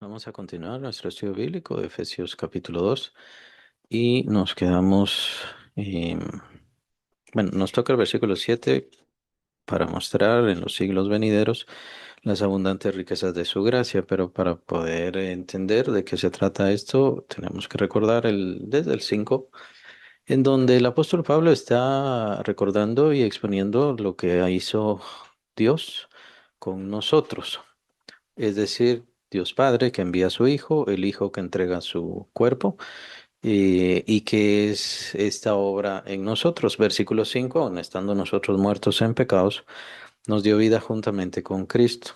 Vamos a continuar nuestro estudio bíblico de Efesios capítulo 2 y nos quedamos, nos toca el versículo 7 para mostrar en los siglos venideros las abundantes riquezas de su gracia, pero para poder entender de qué se trata esto, tenemos que recordar desde el 5 en donde el apóstol Pablo está recordando y exponiendo lo que hizo Dios con nosotros. Es decir, Dios Padre que envía a su Hijo, el Hijo que entrega su cuerpo, y que es esta obra en nosotros. Versículo 5: aun estando nosotros muertos en pecados, nos dio vida juntamente con Cristo.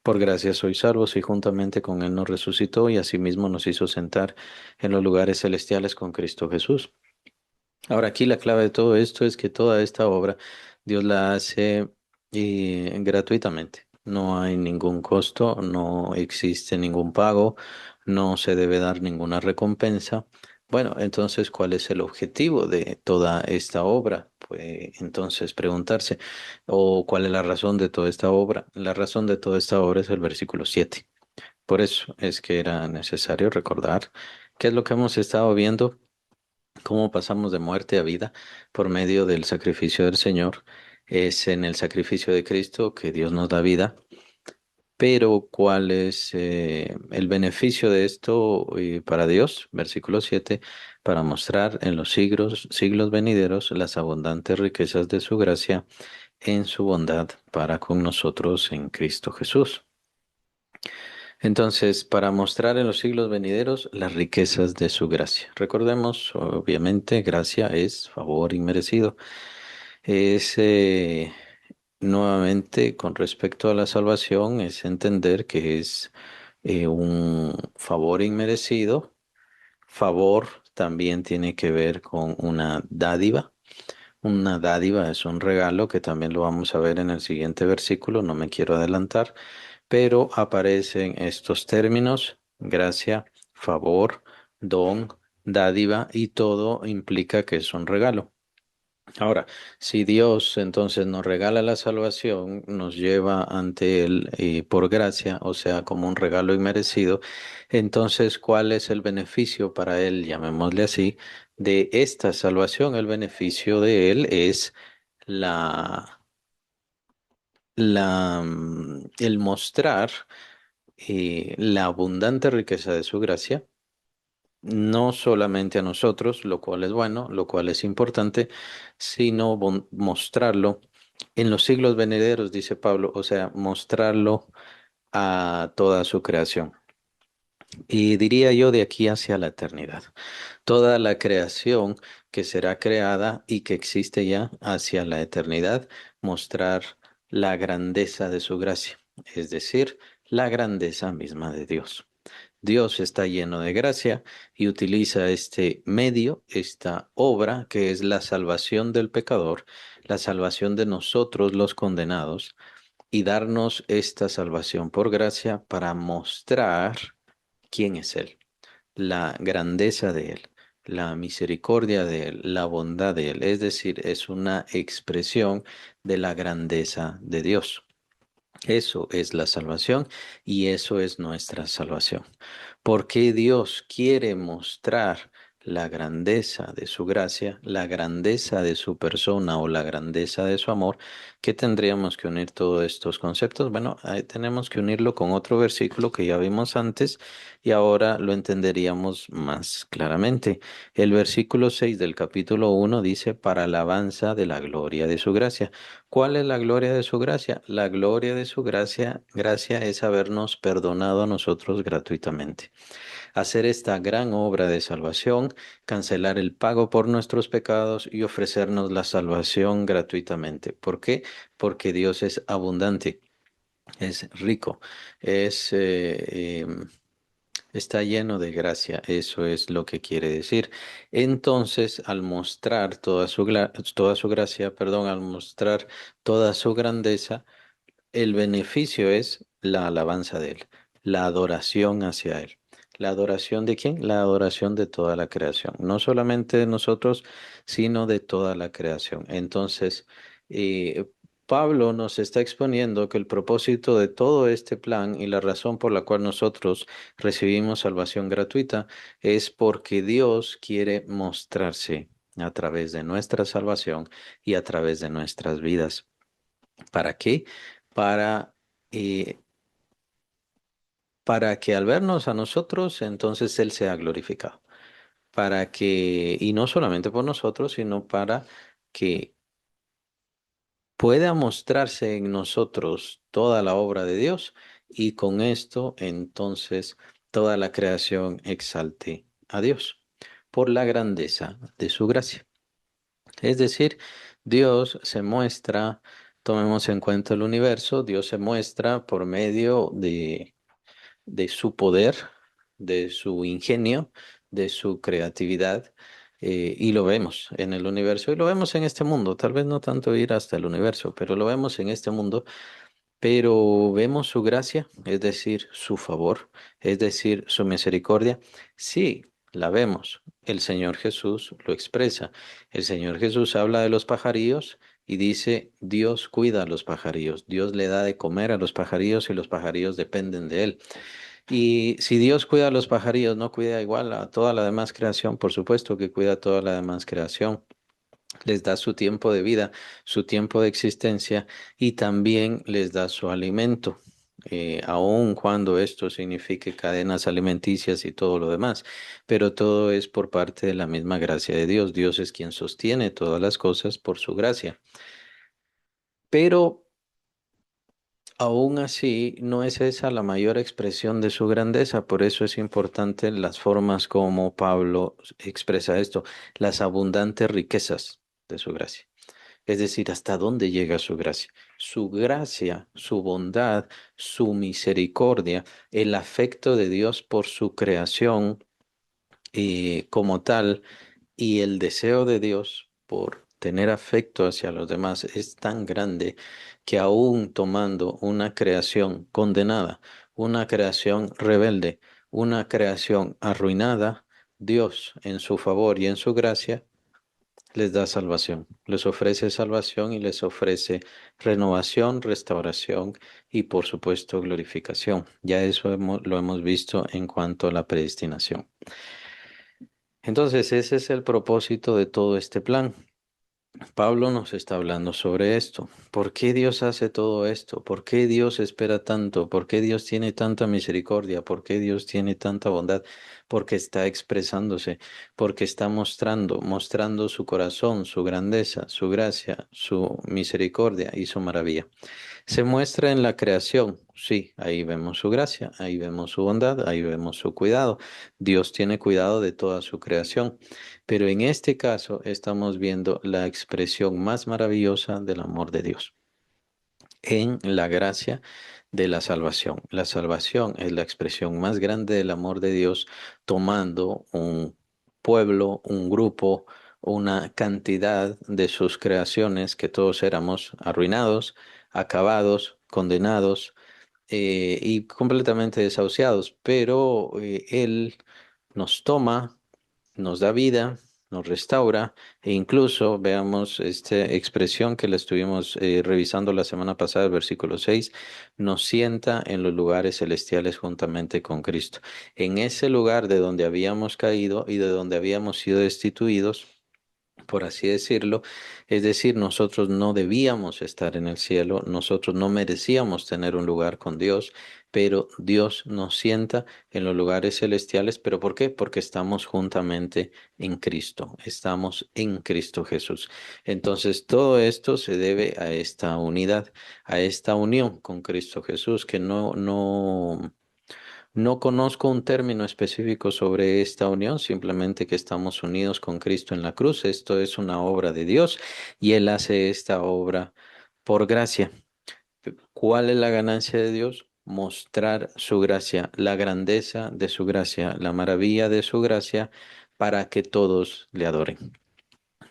Por gracia sois salvos y juntamente con Él nos resucitó y asimismo nos hizo sentar en los lugares celestiales con Cristo Jesús. Ahora aquí la clave de todo esto es que toda esta obra Dios la hace gratuitamente. No hay ningún costo, no existe ningún pago, no se debe dar ninguna recompensa. Bueno, entonces, ¿cuál es el objetivo de toda esta obra? Pues entonces preguntarse, ¿o cuál es la razón de toda esta obra? La razón de toda esta obra es el versículo 7. Por eso es que era necesario recordar qué es lo que hemos estado viendo, cómo pasamos de muerte a vida por medio del sacrificio del Señor. Es en el sacrificio de Cristo que Dios nos da vida, pero ¿cuál es el beneficio de esto para Dios? Versículo 7: para mostrar en los siglos venideros las abundantes riquezas de su gracia en su bondad para con nosotros en Cristo Jesús. Entonces, para mostrar en los siglos venideros las riquezas de su gracia. Recordemos, obviamente, gracia es favor inmerecido. Es, nuevamente, con respecto a la salvación, es entender que es un favor inmerecido. Favor también tiene que ver con una dádiva. Una dádiva es un regalo que también lo vamos a ver en el siguiente versículo, no me quiero adelantar, pero aparecen estos términos: gracia, favor, don, dádiva, y todo implica que es un regalo. Ahora, si Dios entonces nos regala la salvación, nos lleva ante Él por gracia, o sea, como un regalo inmerecido, entonces, ¿cuál es el beneficio para Él, llamémosle así, de esta salvación? El beneficio de Él es la, el mostrar la abundante riqueza de su gracia, no solamente a nosotros, lo cual es bueno, lo cual es importante, sino mostrarlo en los siglos venideros, dice Pablo, o sea, mostrarlo a toda su creación. Y diría yo de aquí hacia la eternidad. Toda la creación que será creada y que existe ya hacia la eternidad, mostrar la grandeza de su gracia, es decir, la grandeza misma de Dios. Dios está lleno de gracia y utiliza este medio, esta obra que es la salvación del pecador, la salvación de nosotros los condenados, y darnos esta salvación por gracia para mostrar quién es Él, la grandeza de Él, la misericordia de Él, la bondad de Él. Es decir, es una expresión de la grandeza de Dios. Eso es la salvación y eso es nuestra salvación. Porque Dios quiere mostrar la grandeza de su gracia, la grandeza de su persona o la grandeza de su amor. ¿Qué tendríamos que unir todos estos conceptos? Bueno, ahí tenemos que unirlo con otro versículo que ya vimos antes y ahora lo entenderíamos más claramente. El versículo 6 del capítulo 1 dice: para alabanza de la gloria de su gracia. ¿Cuál es la gloria de su gracia? La gloria de su gracia es habernos perdonado a nosotros gratuitamente, hacer esta gran obra de salvación, cancelar el pago por nuestros pecados y ofrecernos la salvación gratuitamente. ¿Por qué? Porque Dios es abundante, es rico, es, está lleno de gracia. Eso es lo que quiere decir. Entonces, al mostrar toda su gracia, perdón, al mostrar toda su grandeza, el beneficio es la alabanza de Él, la adoración hacia Él. ¿La adoración de quién? La adoración de toda la creación. No solamente de nosotros, sino de toda la creación. Entonces, Pablo nos está exponiendo que el propósito de todo este plan y la razón por la cual nosotros recibimos salvación gratuita es porque Dios quiere mostrarse a través de nuestra salvación y a través de nuestras vidas. ¿Para qué? Para, eh, para que al vernos a nosotros, entonces Él sea glorificado. Para que, y no solamente por nosotros, sino para que pueda mostrarse en nosotros toda la obra de Dios y con esto entonces toda la creación exalte a Dios por la grandeza de su gracia. Es decir, Dios se muestra, tomemos en cuenta el universo, Dios se muestra por medio de su poder, de su ingenio, de su creatividad. Y lo vemos en el universo y lo vemos en este mundo, tal vez no tanto ir hasta el universo, pero lo vemos en este mundo, pero vemos su gracia, es decir, su favor, es decir, su misericordia. Sí, la vemos. El Señor Jesús lo expresa. El Señor Jesús habla de los pajarillos y dice, Dios cuida a los pajarillos, Dios le da de comer a los pajarillos y los pajarillos dependen de Él. Y si Dios cuida a los pajarillos, ¿no cuida igual a toda la demás creación? Por supuesto que cuida a toda la demás creación. Les da su tiempo de vida, su tiempo de existencia y también les da su alimento, aun cuando esto signifique cadenas alimenticias y todo lo demás. Pero todo es por parte de la misma gracia de Dios. Dios es quien sostiene todas las cosas por su gracia. Pero aún así, no es esa la mayor expresión de su grandeza, por eso es importante las formas como Pablo expresa esto, las abundantes riquezas de su gracia. Es decir, hasta dónde llega su gracia. Su gracia, su bondad, su misericordia, el afecto de Dios por su creación como tal y el deseo de Dios por tener afecto hacia los demás es tan grande que aún tomando una creación condenada, una creación rebelde, una creación arruinada, Dios en su favor y en su gracia les da salvación, les ofrece salvación y les ofrece renovación, restauración y por supuesto glorificación. Ya eso lo hemos visto en cuanto a la predestinación. Entonces, ese es el propósito de todo este plan. Pablo nos está hablando sobre esto. ¿Por qué Dios hace todo esto? ¿Por qué Dios espera tanto? ¿Por qué Dios tiene tanta misericordia? ¿Por qué Dios tiene tanta bondad? Porque está expresándose, porque está mostrando su corazón, su grandeza, su gracia, su misericordia y su maravilla. Se muestra en la creación, sí, ahí vemos su gracia, ahí vemos su bondad, ahí vemos su cuidado. Dios tiene cuidado de toda su creación, pero en este caso estamos viendo la expresión más maravillosa del amor de Dios en la gracia de la salvación. La salvación es la expresión más grande del amor de Dios tomando un pueblo, un grupo, una cantidad de sus creaciones que todos éramos arruinados, acabados, condenados y completamente desahuciados, pero Él nos toma, nos da vida, nos restaura e incluso veamos esta expresión que la estuvimos revisando la semana pasada, el versículo 6 nos sienta en los lugares celestiales juntamente con Cristo. En ese lugar de donde habíamos caído y de donde habíamos sido destituidos, por así decirlo, es decir, nosotros no debíamos estar en el cielo, nosotros no merecíamos tener un lugar con Dios, pero Dios nos sienta en los lugares celestiales, ¿pero por qué? Porque estamos juntamente en Cristo, estamos en Cristo Jesús. Entonces, todo esto se debe a esta unidad, a esta unión con Cristo Jesús, que no conozco un término específico sobre esta unión, simplemente que estamos unidos con Cristo en la cruz. Esto es una obra de Dios y Él hace esta obra por gracia. ¿Cuál es la ganancia de Dios? Mostrar su gracia, la grandeza de su gracia, la maravilla de su gracia para que todos le adoren.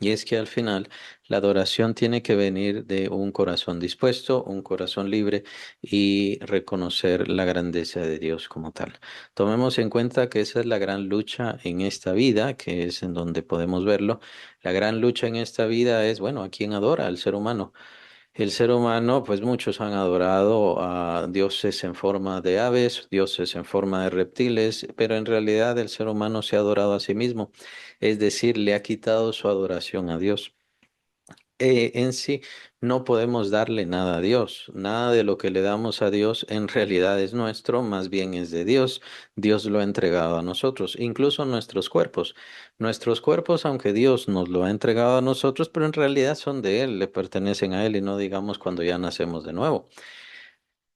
Y es que al final la adoración tiene que venir de un corazón dispuesto, un corazón libre y reconocer la grandeza de Dios como tal. Tomemos en cuenta que esa es la gran lucha en esta vida, que es en donde podemos verlo. La gran lucha en esta vida es, bueno, ¿a quién adora? Al ser humano. El ser humano, pues muchos han adorado a dioses en forma de aves, dioses en forma de reptiles, pero en realidad el ser humano se ha adorado a sí mismo, es decir, le ha quitado su adoración a Dios. En sí, no podemos darle nada a Dios. Nada de lo que le damos a Dios en realidad es nuestro, más bien es de Dios. Dios lo ha entregado a nosotros, incluso nuestros cuerpos. Nuestros cuerpos, aunque Dios nos lo ha entregado a nosotros, pero en realidad son de Él, le pertenecen a Él y no digamos cuando ya nacemos de nuevo.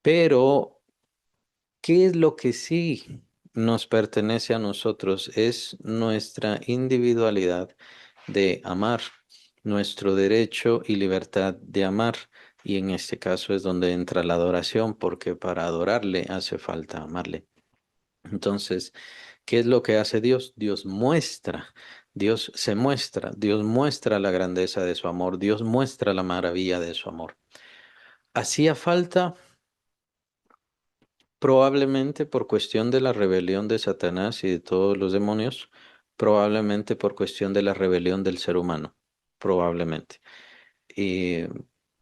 Pero ¿qué es lo que sí nos pertenece a nosotros? Es nuestra individualidad de amar, nuestro derecho y libertad de amar. Y en este caso es donde entra la adoración, porque para adorarle hace falta amarle. Entonces, ¿qué es lo que hace Dios? Dios muestra la grandeza de su amor, Dios muestra la maravilla de su amor. Hacía falta. Probablemente por cuestión de la rebelión de Satanás y de todos los demonios, probablemente por cuestión de la rebelión del ser humano, probablemente. Eh,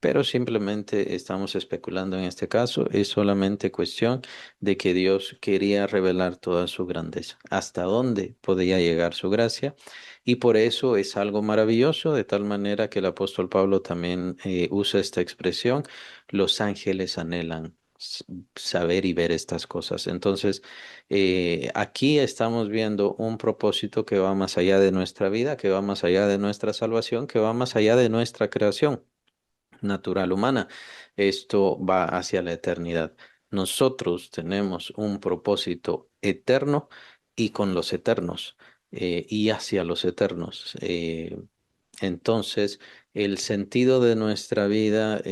pero simplemente estamos especulando en este caso, es solamente cuestión de que Dios quería revelar toda su grandeza, hasta dónde podía llegar su gracia, y por eso es algo maravilloso, de tal manera que el apóstol Pablo también usa esta expresión, los ángeles anhelan saber y ver estas cosas. Entonces, aquí estamos viendo un propósito que va más allá de nuestra vida, que va más allá de nuestra salvación, que va más allá de nuestra creación natural humana. Esto va hacia la eternidad. Nosotros tenemos un propósito eterno y con los eternos y hacia los eternos. Entonces, el sentido de nuestra vida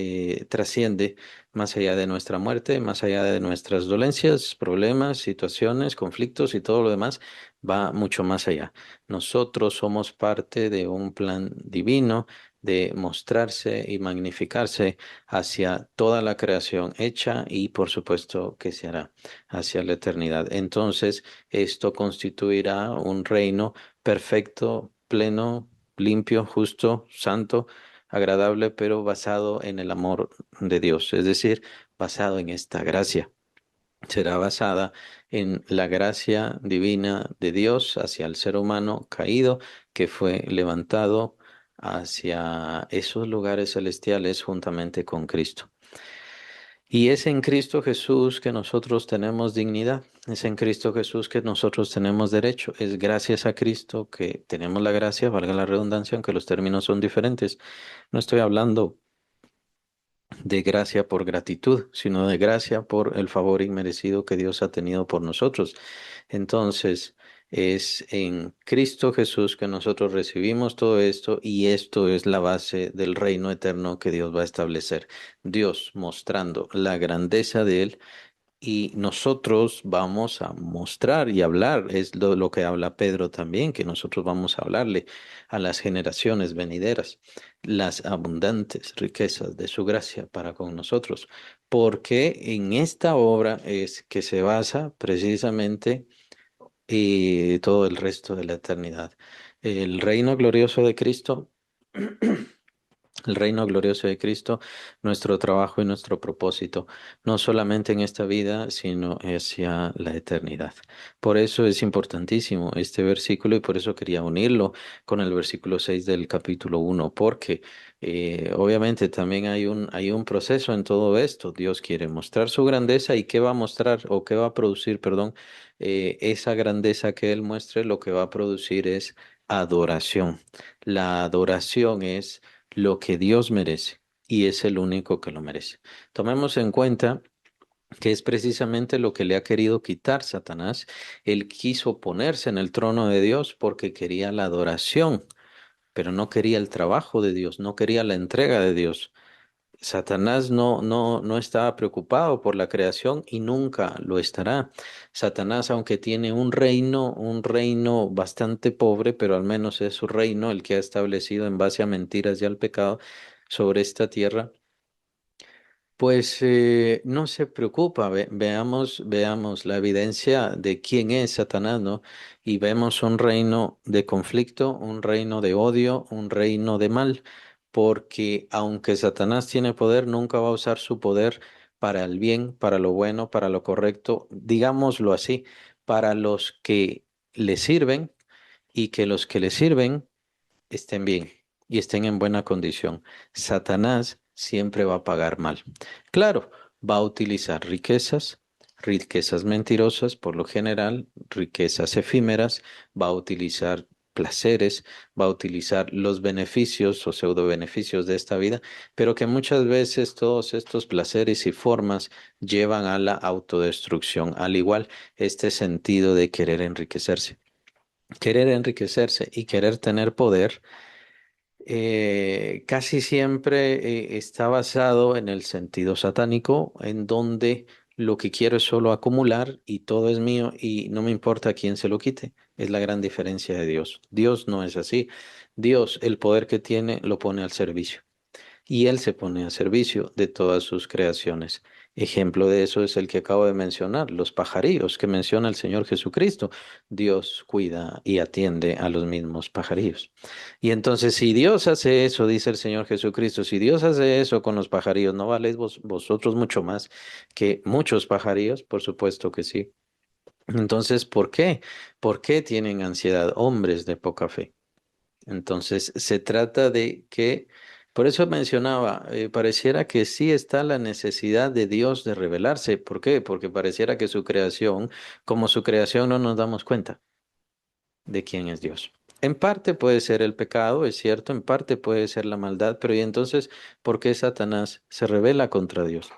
trasciende más allá de nuestra muerte, más allá de nuestras dolencias, problemas, situaciones, conflictos y todo lo demás, va mucho más allá. Nosotros somos parte de un plan divino de mostrarse y magnificarse hacia toda la creación hecha y por supuesto que se hará hacia la eternidad. Entonces, esto constituirá un reino perfecto, pleno, limpio, justo, santo, agradable, pero basado en el amor de Dios, es decir, basado en esta gracia. Será basada en la gracia divina de Dios hacia el ser humano caído que fue levantado hacia esos lugares celestiales juntamente con Cristo. Y es en Cristo Jesús que nosotros tenemos dignidad, es en Cristo Jesús que nosotros tenemos derecho, es gracias a Cristo que tenemos la gracia, valga la redundancia, aunque los términos son diferentes. No estoy hablando de gracia por gratitud, sino de gracia por el favor inmerecido que Dios ha tenido por nosotros. Entonces, es en Cristo Jesús que nosotros recibimos todo esto y esto es la base del reino eterno que Dios va a establecer. Dios mostrando la grandeza de Él y nosotros vamos a mostrar y hablar, es lo que habla Pedro también, que nosotros vamos a hablarle a las generaciones venideras, las abundantes riquezas de su gracia para con nosotros, porque en esta obra es que se basa precisamente todo el resto de la eternidad. El reino glorioso de Cristo. El reino glorioso de Cristo, nuestro trabajo y nuestro propósito, no solamente en esta vida, sino hacia la eternidad. Por eso es importantísimo este versículo y por eso quería unirlo con el versículo 6 del capítulo 1, porque obviamente también hay un proceso en todo esto. Dios quiere mostrar su grandeza y qué va a mostrar o qué va a producir, perdón, esa grandeza que Él muestre, lo que va a producir es adoración. La adoración es lo que Dios merece y es el único que lo merece. Tomemos en cuenta que es precisamente lo que le ha querido quitar Satanás. Él quiso ponerse en el trono de Dios porque quería la adoración, pero no quería el trabajo de Dios, no quería la entrega de Dios. Satanás no estaba preocupado por la creación y nunca lo estará. Satanás, aunque tiene un reino bastante pobre, pero al menos es su reino, el que ha establecido en base a mentiras y al pecado sobre esta tierra, pues no se preocupa. Veamos la evidencia de quién es Satanás, ¿no? Y vemos un reino de conflicto, un reino de odio, un reino de mal porque aunque Satanás tiene poder, nunca va a usar su poder para el bien, para lo bueno, para lo correcto, digámoslo así, para los que le sirven y que los que le sirven estén bien y estén en buena condición. Satanás siempre va a pagar mal. Claro, va a utilizar riquezas, riquezas mentirosas por lo general, riquezas efímeras, va a utilizar placeres, va a utilizar los beneficios o pseudo beneficios de esta vida, pero que muchas veces todos estos placeres y formas llevan a la autodestrucción, al igual este sentido de querer enriquecerse. Querer enriquecerse y querer tener poder casi siempre está basado en el sentido satánico, en donde lo que quiero es solo acumular y todo es mío y no me importa a quién se lo quite. Es la gran diferencia de Dios. Dios no es así. Dios, el poder que tiene, lo pone al servicio y Él se pone a servicio de todas sus creaciones. Ejemplo de eso es el que acabo de mencionar, los pajarillos que menciona el Señor Jesucristo. Dios cuida y atiende a los mismos pajarillos. Y entonces, si Dios hace eso, dice el Señor Jesucristo, si Dios hace eso con los pajarillos, ¿no valéis vosotros mucho más que muchos pajarillos? Por supuesto que sí. Entonces, ¿por qué? ¿Por qué tienen ansiedad hombres de poca fe? Entonces, se trata de que, por eso mencionaba, pareciera que sí está la necesidad de Dios de revelarse. ¿Por qué? Porque pareciera que su creación, como su creación, no nos damos cuenta de quién es Dios. En parte puede ser el pecado, es cierto, en parte puede ser la maldad, pero ¿y entonces por qué Satanás se revela contra Dios?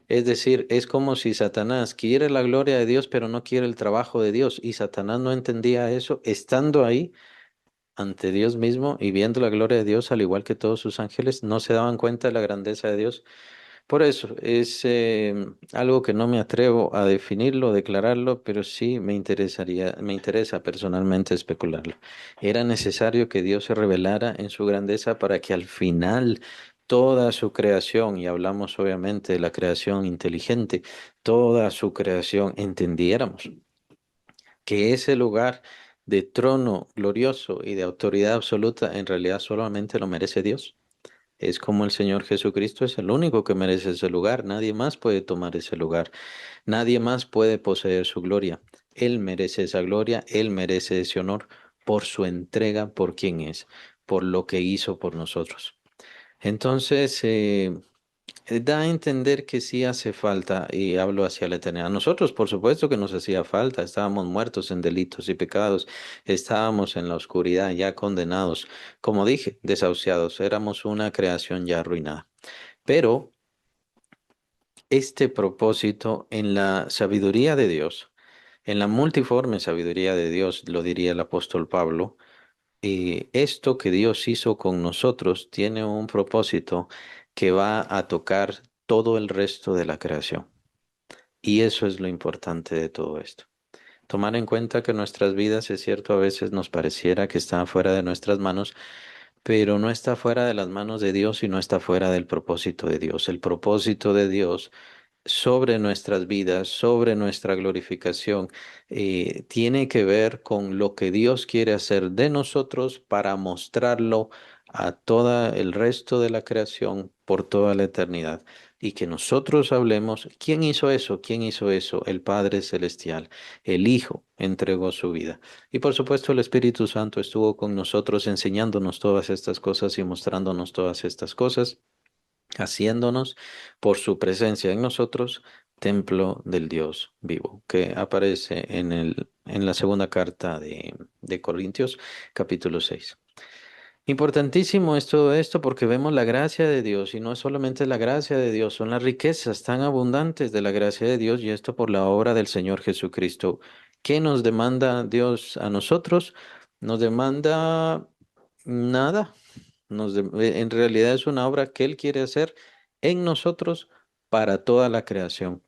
Es decir, es como si Satanás quiere la gloria de Dios, pero no quiere el trabajo de Dios, y Satanás no entendía eso estando ahí ante Dios mismo y viendo la gloria de Dios, al igual que todos sus ángeles, no se daban cuenta de la grandeza de Dios. Por eso es algo que no me atrevo a definirlo, declararlo, pero sí me interesa personalmente especularlo. Era necesario que Dios se revelara en su grandeza para que al final toda su creación, y hablamos obviamente de la creación inteligente, toda su creación entendiéramos que ese lugar de trono glorioso y de autoridad absoluta en realidad solamente lo merece Dios. Es como el Señor Jesucristo es el único que merece ese lugar. Nadie más puede tomar ese lugar. Nadie más puede poseer su gloria. Él merece esa gloria, Él merece ese honor por su entrega, por quien es, por lo que hizo por nosotros. Entonces, da a entender que sí hace falta, y hablo hacia la eternidad. Nosotros, por supuesto que nos hacía falta, estábamos muertos en delitos y pecados, estábamos en la oscuridad, ya condenados, como dije, desahuciados, éramos una creación ya arruinada. Pero este propósito en la sabiduría de Dios, en la multiforme sabiduría de Dios, lo diría el apóstol Pablo, esto que Dios hizo con nosotros tiene un propósito que va a tocar todo el resto de la creación. Y eso es lo importante de todo esto. Tomar en cuenta que nuestras vidas, es cierto, a veces nos pareciera que están fuera de nuestras manos, pero no está fuera de las manos de Dios y no está fuera del propósito de Dios. El propósito de Dios sobre nuestras vidas, sobre nuestra glorificación, tiene que ver con lo que Dios quiere hacer de nosotros para mostrarlo a todo el resto de la creación por toda la eternidad. Y que nosotros hablemos, ¿quién hizo eso? ¿Quién hizo eso? El Padre Celestial. El Hijo entregó su vida. Y por supuesto el Espíritu Santo estuvo con nosotros enseñándonos todas estas cosas y mostrándonos todas estas cosas, haciéndonos por su presencia en nosotros templo del Dios vivo, que aparece en la segunda carta de Corintios, capítulo 6. Importantísimo es todo esto porque vemos la gracia de Dios y no es solamente la gracia de Dios, son las riquezas tan abundantes de la gracia de Dios y esto por la obra del Señor Jesucristo. ¿Qué nos demanda Dios a nosotros? Nos demanda nada. En realidad es una obra que Él quiere hacer en nosotros para toda la creación.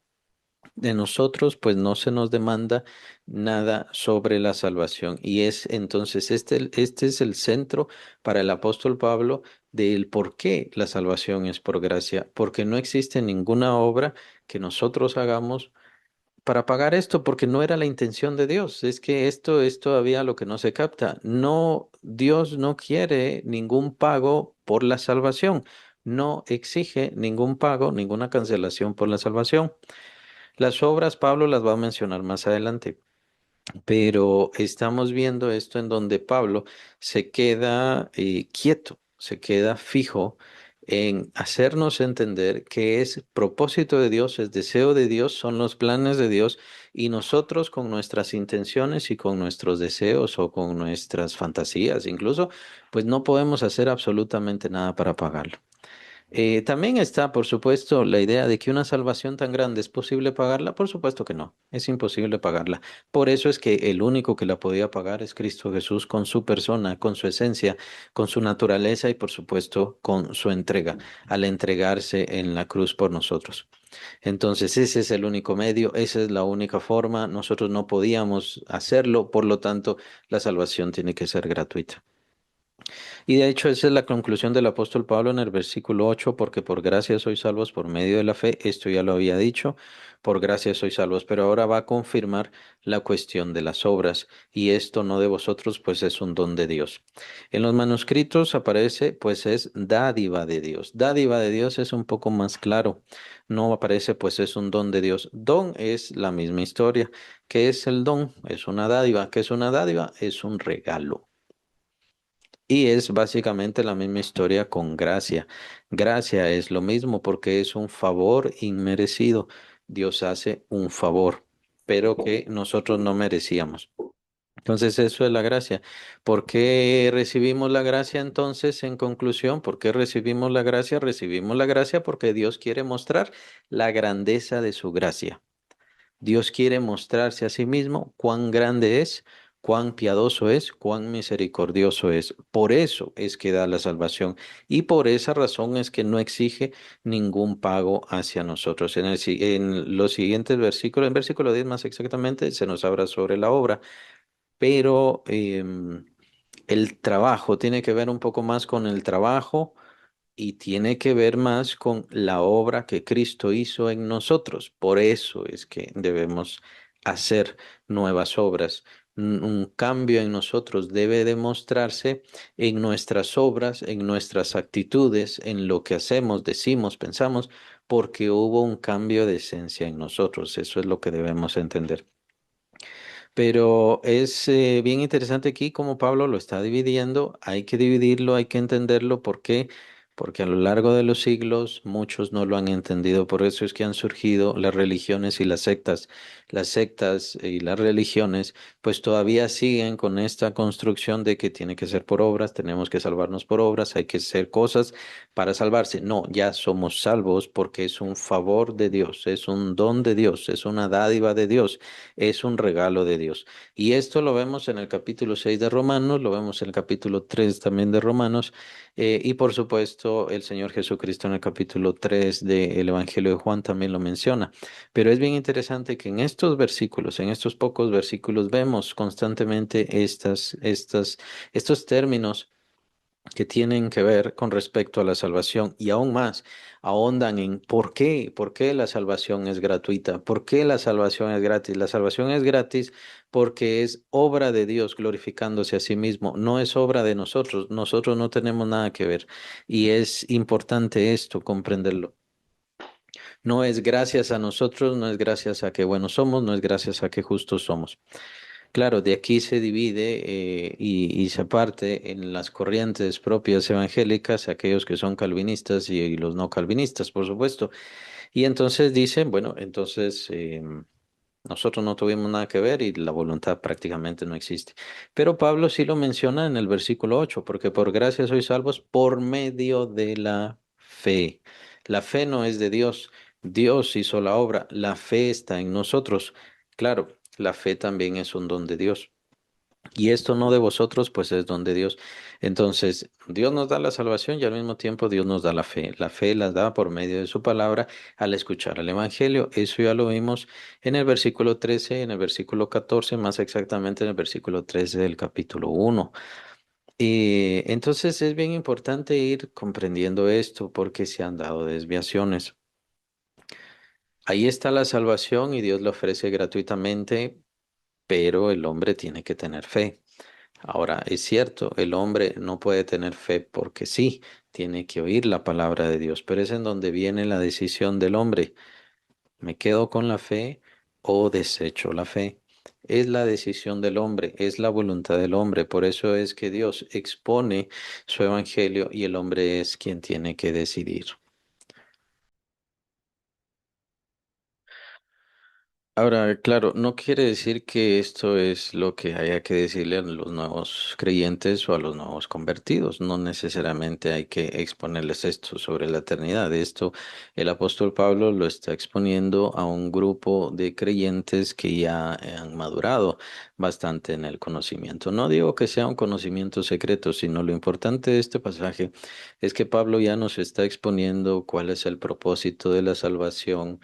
De nosotros, pues no se nos demanda nada sobre la salvación. Y es entonces este es el centro para el apóstol Pablo del por qué la salvación es por gracia, porque no existe ninguna obra que nosotros hagamos para pagar esto, porque no era la intención de Dios. Es que esto es todavía lo que no se capta. No, Dios no quiere ningún pago por la salvación. No exige ningún pago, ninguna cancelación por la salvación. Las obras, Pablo las va a mencionar más adelante. Pero estamos viendo esto en donde Pablo se queda quieto, se queda fijo en hacernos entender que es propósito de Dios, es deseo de Dios, son los planes de Dios y nosotros con nuestras intenciones y con nuestros deseos o con nuestras fantasías incluso, pues no podemos hacer absolutamente nada para pagarlo. También está, por supuesto, la idea de que una salvación tan grande es posible pagarla. Por supuesto que no, es imposible pagarla. Por eso es que el único que la podía pagar es Cristo Jesús con su persona, con su esencia, con su naturaleza y por supuesto con su entrega, al entregarse en la cruz por nosotros. Entonces, ese es el único medio, esa es la única forma. Nosotros no podíamos hacerlo, por lo tanto, la salvación tiene que ser gratuita. Y de hecho, esa es la conclusión del apóstol Pablo en el versículo 8, porque por gracia sois salvos por medio de la fe. Esto ya lo había dicho, por gracia sois salvos, pero ahora va a confirmar la cuestión de las obras. Y esto no de vosotros, pues es un don de Dios. En los manuscritos aparece, pues es dádiva de Dios. Dádiva de Dios es un poco más claro. No aparece, pues es un don de Dios. Don es la misma historia. ¿Qué es el don? Es una dádiva. ¿Qué es una dádiva? Es un regalo. Y es básicamente la misma historia con gracia. Gracia es lo mismo porque es un favor inmerecido. Dios hace un favor, pero que nosotros no merecíamos. Entonces eso es la gracia. ¿Por qué recibimos la gracia entonces en conclusión? ¿Por qué recibimos la gracia? Recibimos la gracia porque Dios quiere mostrar la grandeza de su gracia. Dios quiere mostrarse a sí mismo cuán grande es, cuán piadoso es, cuán misericordioso es. Por eso es que da la salvación y por esa razón es que no exige ningún pago hacia nosotros. En los siguientes versículos, en versículo 10 más exactamente, se nos habla sobre la obra, pero el trabajo tiene que ver un poco más con el trabajo y tiene que ver más con la obra que Cristo hizo en nosotros. Por eso es que debemos hacer nuevas obras. Un cambio en nosotros debe demostrarse en nuestras obras, en nuestras actitudes, en lo que hacemos, decimos, pensamos, porque hubo un cambio de esencia en nosotros. Eso es lo que debemos entender. Pero es bien interesante aquí como Pablo lo está dividiendo. Hay que dividirlo, hay que entenderlo. ¿Por qué? Porque a lo largo de los siglos muchos no lo han entendido. Por eso es que han surgido las religiones y las sectas. Las sectas y las religiones pues todavía siguen con esta construcción de que tiene que ser por obras, tenemos que salvarnos por obras, hay que hacer cosas para salvarse. No, ya somos salvos porque es un favor de Dios, es un don de Dios, es una dádiva de Dios, es un regalo de Dios. Y esto lo vemos en el capítulo 6 de Romanos, lo vemos en el capítulo 3 también de Romanos, y por supuesto el Señor Jesucristo en el capítulo 3 del Evangelio de Juan también lo menciona. Pero es bien interesante que en estos versículos, en estos pocos versículos, vemos constantemente estos términos que tienen que ver con respecto a la salvación y aún más ahondan en por qué la salvación es gratuita, por qué la salvación es gratis. La salvación es gratis porque es obra de Dios glorificándose a sí mismo, no es obra de nosotros, nosotros no tenemos nada que ver y es importante esto, comprenderlo. No es gracias a nosotros, no es gracias a que buenos somos, no es gracias a que justos somos. Claro, de aquí se divide y se parte en las corrientes propias evangélicas, aquellos que son calvinistas y los no calvinistas, por supuesto. Y entonces dicen, bueno, entonces nosotros no tuvimos nada que ver y la voluntad prácticamente no existe. Pero Pablo sí lo menciona en el versículo 8, porque por gracia sois salvos por medio de la fe. La fe no es de Dios, Dios hizo la obra, la fe está en nosotros. Claro, la fe también es un don de Dios. Y esto no de vosotros, pues es don de Dios. Entonces, Dios nos da la salvación y al mismo tiempo Dios nos da la fe. La fe la da por medio de su palabra al escuchar el Evangelio. Eso ya lo vimos en el versículo 13, en el versículo 14, más exactamente en el versículo 13 del capítulo 1. Y entonces es bien importante ir comprendiendo esto porque se han dado desviaciones. Ahí está la salvación y Dios la ofrece gratuitamente, pero el hombre tiene que tener fe. Ahora, es cierto, el hombre no puede tener fe porque sí, tiene que oír la palabra de Dios, pero es en donde viene la decisión del hombre. ¿Me quedo con la fe o desecho la fe? Es la decisión del hombre, es la voluntad del hombre. Por eso es que Dios expone su evangelio y el hombre es quien tiene que decidir. Ahora, claro, no quiere decir que esto es lo que haya que decirle a los nuevos creyentes o a los nuevos convertidos. No necesariamente hay que exponerles esto sobre la eternidad. Esto el apóstol Pablo lo está exponiendo a un grupo de creyentes que ya han madurado bastante en el conocimiento. No digo que sea un conocimiento secreto, sino lo importante de este pasaje es que Pablo ya nos está exponiendo cuál es el propósito de la salvación.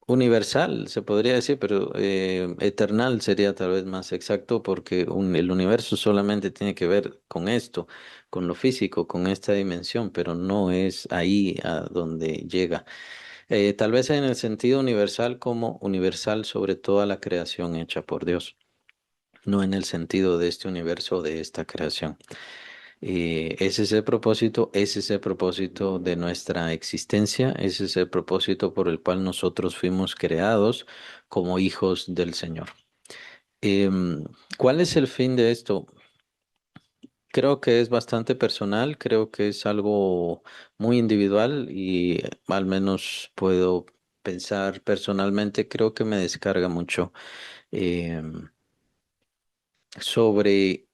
Universal, se podría decir, pero eternal sería tal vez más exacto porque el universo solamente tiene que ver con esto, con lo físico, con esta dimensión, pero no es ahí a donde llega. Tal vez en el sentido universal como universal sobre toda la creación hecha por Dios, no en el sentido de este universo, de esta creación. Ese es el propósito, ese es el propósito de nuestra existencia, ese es el propósito por el cual nosotros fuimos creados como hijos del Señor. Em, ¿Cuál es el fin de esto? Creo que es bastante personal, creo que es algo muy individual y al menos puedo pensar personalmente, creo que me descarga mucho em, sobre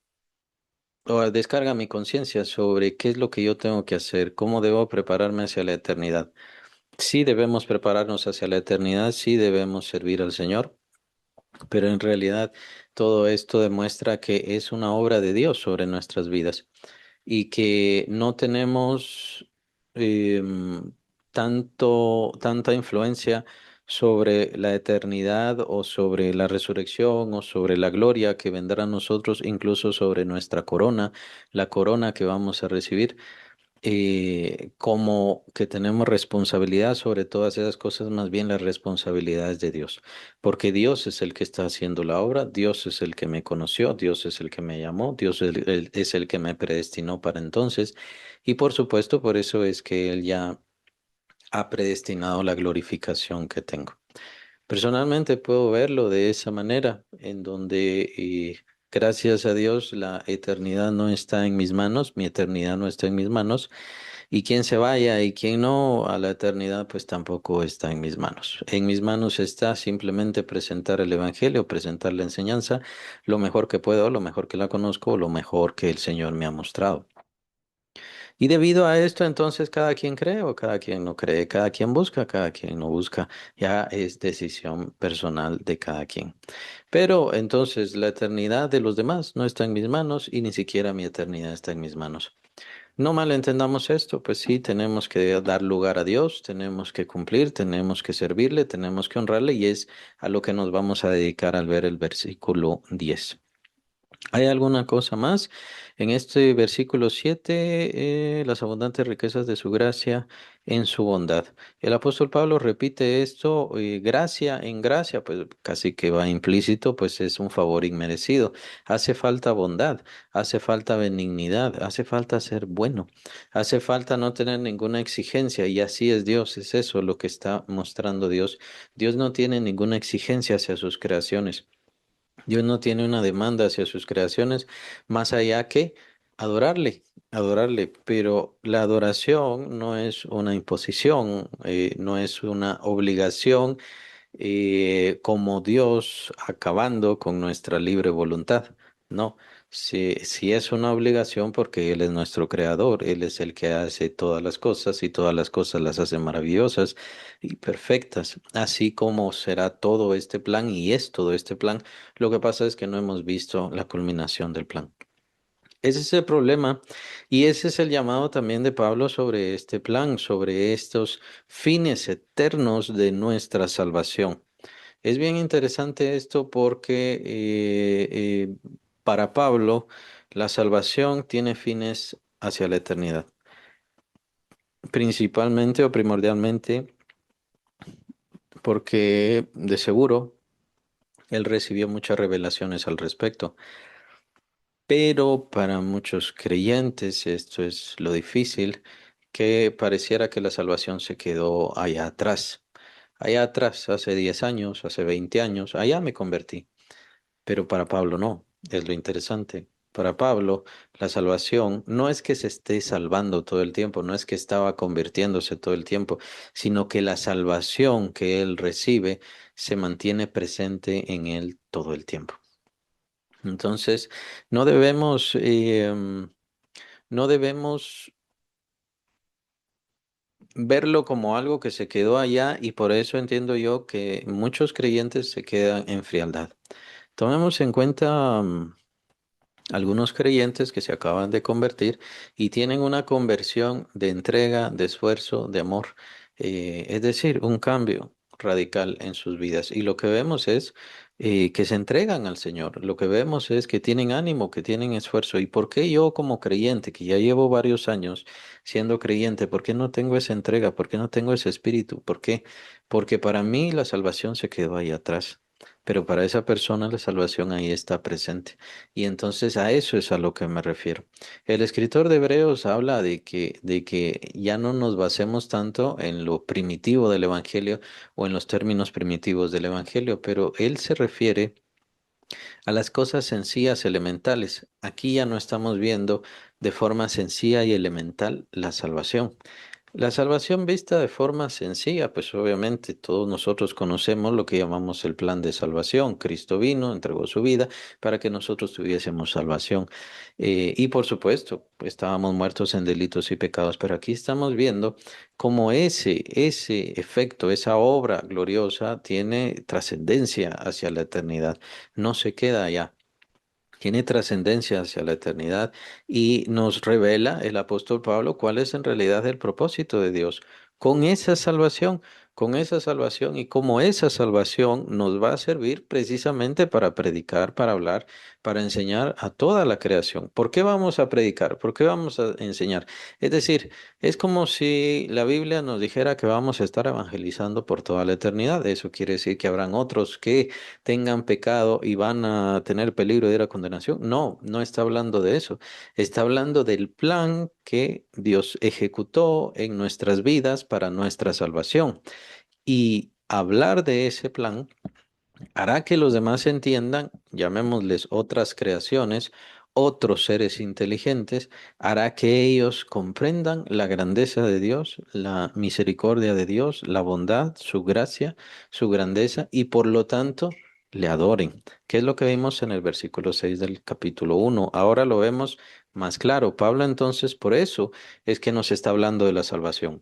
o descarga mi conciencia sobre qué es lo que yo tengo que hacer, cómo debo prepararme hacia la eternidad. Sí debemos prepararnos hacia la eternidad, sí debemos servir al Señor, pero en realidad todo esto demuestra que es una obra de Dios sobre nuestras vidas y que no tenemos em, tanta influencia sobre la eternidad o sobre la resurrección o sobre la gloria que vendrá a nosotros, incluso sobre nuestra corona, la corona que vamos a recibir, como que tenemos responsabilidad sobre todas esas cosas, más bien las responsabilidades de Dios, porque Dios es el que está haciendo la obra, Dios es el que me conoció, Dios es el que me llamó, Dios es el que me predestinó para entonces, y por supuesto, por eso es que Él ya ha predestinado la glorificación que tengo. Personalmente puedo verlo de esa manera, en donde, gracias a Dios, la eternidad no está en mis manos, mi eternidad no está en mis manos, y quien se vaya y quien no a la eternidad, pues tampoco está en mis manos. En mis manos está simplemente presentar el Evangelio, presentar la enseñanza, lo mejor que puedo, lo mejor que la conozco, lo mejor que el Señor me ha mostrado. Y debido a esto, entonces, cada quien cree o cada quien no cree, cada quien busca, cada quien no busca. Ya es decisión personal de cada quien. Pero entonces la eternidad de los demás no está en mis manos y ni siquiera mi eternidad está en mis manos. No malentendamos esto, pues sí, tenemos que dar lugar a Dios, tenemos que cumplir, tenemos que servirle, tenemos que honrarle y es a lo que nos vamos a dedicar al ver el versículo 10. ¿Hay alguna cosa más? En este versículo 7, las abundantes riquezas de su gracia en su bondad. El apóstol Pablo repite esto, gracia en gracia, pues casi que va implícito, pues es un favor inmerecido. Hace falta bondad, hace falta benignidad, hace falta ser bueno, hace falta no tener ninguna exigencia y así es Dios, es eso lo que está mostrando Dios. Dios no tiene ninguna exigencia hacia sus creaciones. Dios no tiene una demanda hacia sus creaciones más allá que adorarle, adorarle, pero la adoración no es una imposición, no es una obligación, como Dios acabando con nuestra libre voluntad. No, si es una obligación porque Él es nuestro creador, Él es el que hace todas las cosas y todas las cosas las hace maravillosas y perfectas, así como será todo este plan y es todo este plan. Lo que pasa es que no hemos visto la culminación del plan. Ese es el problema y ese es el llamado también de Pablo sobre este plan, sobre estos fines eternos de nuestra salvación. Es bien interesante esto porque para Pablo la salvación tiene fines hacia la eternidad, principalmente o primordialmente porque de seguro Él recibió muchas revelaciones al respecto. Pero para muchos creyentes esto es lo difícil, que pareciera que la salvación se quedó allá atrás. Allá atrás, hace 10 años, hace 20 años, allá me convertí. Pero para Pablo no, es lo interesante. Para Pablo, la salvación no es que se esté salvando todo el tiempo, no es que estaba convirtiéndose todo el tiempo, sino que la salvación que él recibe se mantiene presente en él todo el tiempo. Entonces, no debemos, no debemos verlo como algo que se quedó allá y por eso entiendo yo que muchos creyentes se quedan en frialdad. Tomemos en cuenta, algunos creyentes que se acaban de convertir y tienen una conversión de entrega, de esfuerzo, de amor, es decir, un cambio radical en sus vidas. Y lo que vemos es que se entregan al Señor, lo que vemos es que tienen ánimo, que tienen esfuerzo. ¿Y por qué yo como creyente, que ya llevo varios años siendo creyente, por qué no tengo esa entrega? ¿Por qué no tengo ese espíritu? ¿Por qué? Porque para mí la salvación se quedó ahí atrás. Pero para esa persona la salvación ahí está presente. Y entonces a eso es a lo que me refiero. El escritor de Hebreos habla de que ya no nos basemos tanto en lo primitivo del Evangelio o en los términos primitivos del Evangelio, pero él se refiere a las cosas sencillas, elementales. Aquí ya no estamos viendo de forma sencilla y elemental la salvación. La salvación vista de forma sencilla, pues obviamente todos nosotros conocemos lo que llamamos el plan de salvación. Cristo vino, entregó su vida para que nosotros tuviésemos salvación. Y por supuesto, pues, estábamos muertos en delitos y pecados, pero aquí estamos viendo cómo ese efecto, esa obra gloriosa tiene trascendencia hacia la eternidad. No se queda allá, tiene trascendencia hacia la eternidad y nos revela el apóstol Pablo cuál es en realidad el propósito de Dios con esa salvación y cómo esa salvación nos va a servir precisamente para predicar, para hablar, para enseñar a toda la creación. ¿Por qué vamos a predicar? ¿Por qué vamos a enseñar? Es decir, es como si la Biblia nos dijera que vamos a estar evangelizando por toda la eternidad. Eso quiere decir que habrán otros que tengan pecado y van a tener peligro de ir a condenación. No, no está hablando de eso. Está hablando del plan que Dios ejecutó en nuestras vidas para nuestra salvación. Y hablar de ese plan hará que los demás entiendan, llamémosles otras creaciones, otros seres inteligentes, hará que ellos comprendan la grandeza de Dios, la misericordia de Dios, la bondad, su gracia, su grandeza y por lo tanto le adoren. ¿Qué es lo que vimos en el versículo 6 del capítulo 1? Ahora lo vemos más claro. Pablo entonces por eso es que nos está hablando de la salvación.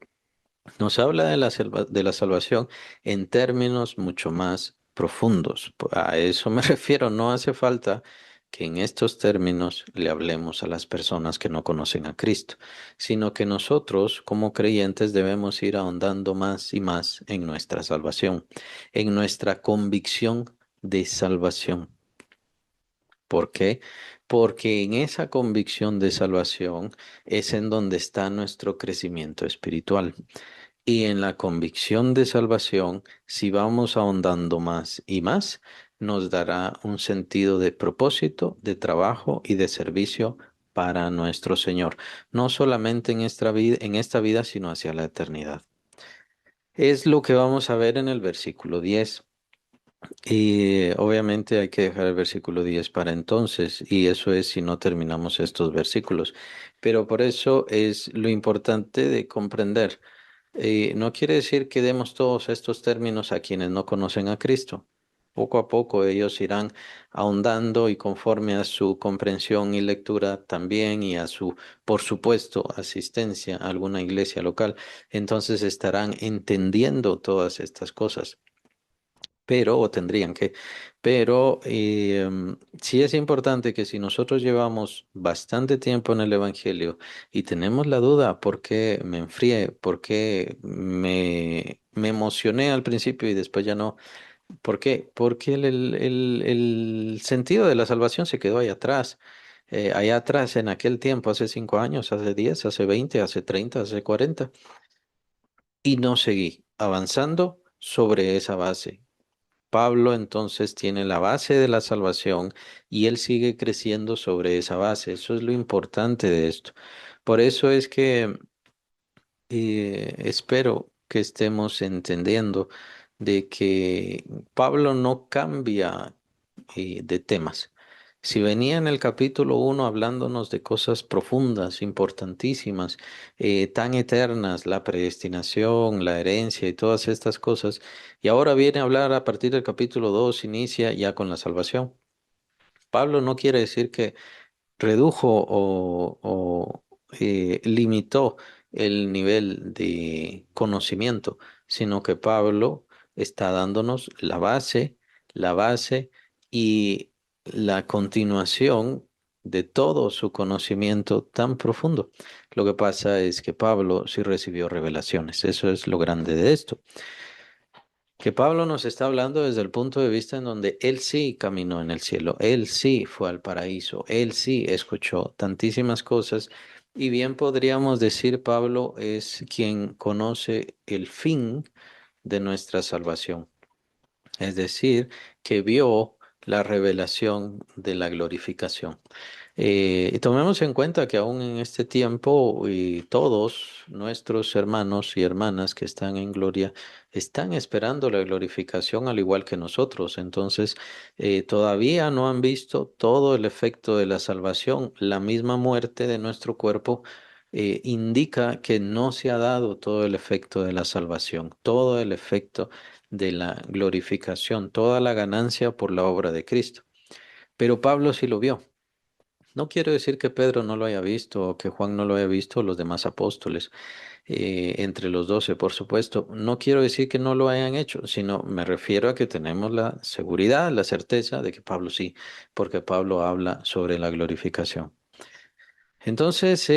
Nos habla de de la salvación en términos mucho más profundos. A eso me refiero. No hace falta que en estos términos le hablemos a las personas que no conocen a Cristo, sino que nosotros como creyentes debemos ir ahondando más y más en nuestra salvación, en nuestra convicción de salvación. ¿Por qué? Porque en esa convicción de salvación es en donde está nuestro crecimiento espiritual. Y en la convicción de salvación, si vamos ahondando más y más, nos dará un sentido de propósito, de trabajo y de servicio para nuestro Señor, no solamente en esta vida, sino hacia la eternidad. Es lo que vamos a ver en el versículo 10. Y obviamente hay que dejar el versículo 10 para entonces, y eso es si no terminamos estos versículos. Pero por eso es lo importante de comprender. No quiere decir que demos todos estos términos a quienes no conocen a Cristo. Poco a poco ellos irán ahondando y conforme a su comprensión y lectura también y a su, por supuesto, asistencia a alguna iglesia local, entonces estarán entendiendo todas estas cosas, pero, o tendrían que, pero sí es importante que si nosotros llevamos bastante tiempo en el Evangelio y tenemos la duda, ¿por qué me enfrié? ¿Por qué me emocioné al principio y después ya no? ¿Por qué? Porque el sentido de la salvación se quedó ahí atrás. Allá atrás, en aquel tiempo, hace 5 años, hace 10, hace 20, hace 30, hace 40, y no seguí avanzando sobre esa base. Pablo entonces tiene la base de la salvación y él sigue creciendo sobre esa base. Eso es lo importante de esto. Por eso es que espero que estemos entendiendo de que Pablo no cambia de temas. Si venía en el capítulo 1 hablándonos de cosas profundas, importantísimas, tan eternas, la predestinación, la herencia y todas estas cosas, y ahora viene a hablar a partir del capítulo 2, inicia ya con la salvación. Pablo no quiere decir que redujo o limitó el nivel de conocimiento, sino que Pablo está dándonos la base y la continuación de todo su conocimiento tan profundo. Lo que pasa es que Pablo sí recibió revelaciones, eso es lo grande de esto. Que Pablo nos está hablando desde el punto de vista en donde él sí caminó en el cielo, él sí fue al paraíso, él sí escuchó tantísimas cosas y bien podríamos decir Pablo es quien conoce el fin de nuestra salvación, es decir, que vio la revelación de la glorificación. Y tomemos en cuenta que aún en este tiempo y todos nuestros hermanos y hermanas que están en gloria están esperando la glorificación al igual que nosotros. Entonces, todavía no han visto todo el efecto de la salvación. La misma muerte de nuestro cuerpo indica que no se ha dado todo el efecto de la salvación, todo el efecto de la glorificación, toda la ganancia por la obra de Cristo. Pero Pablo sí lo vio. No quiero decir que Pedro no lo haya visto o que Juan no lo haya visto, o los demás apóstoles, entre los 12, por supuesto. No quiero decir que no lo hayan hecho, sino me refiero a que tenemos la seguridad, la certeza de que Pablo sí, porque Pablo habla sobre la glorificación. Entonces,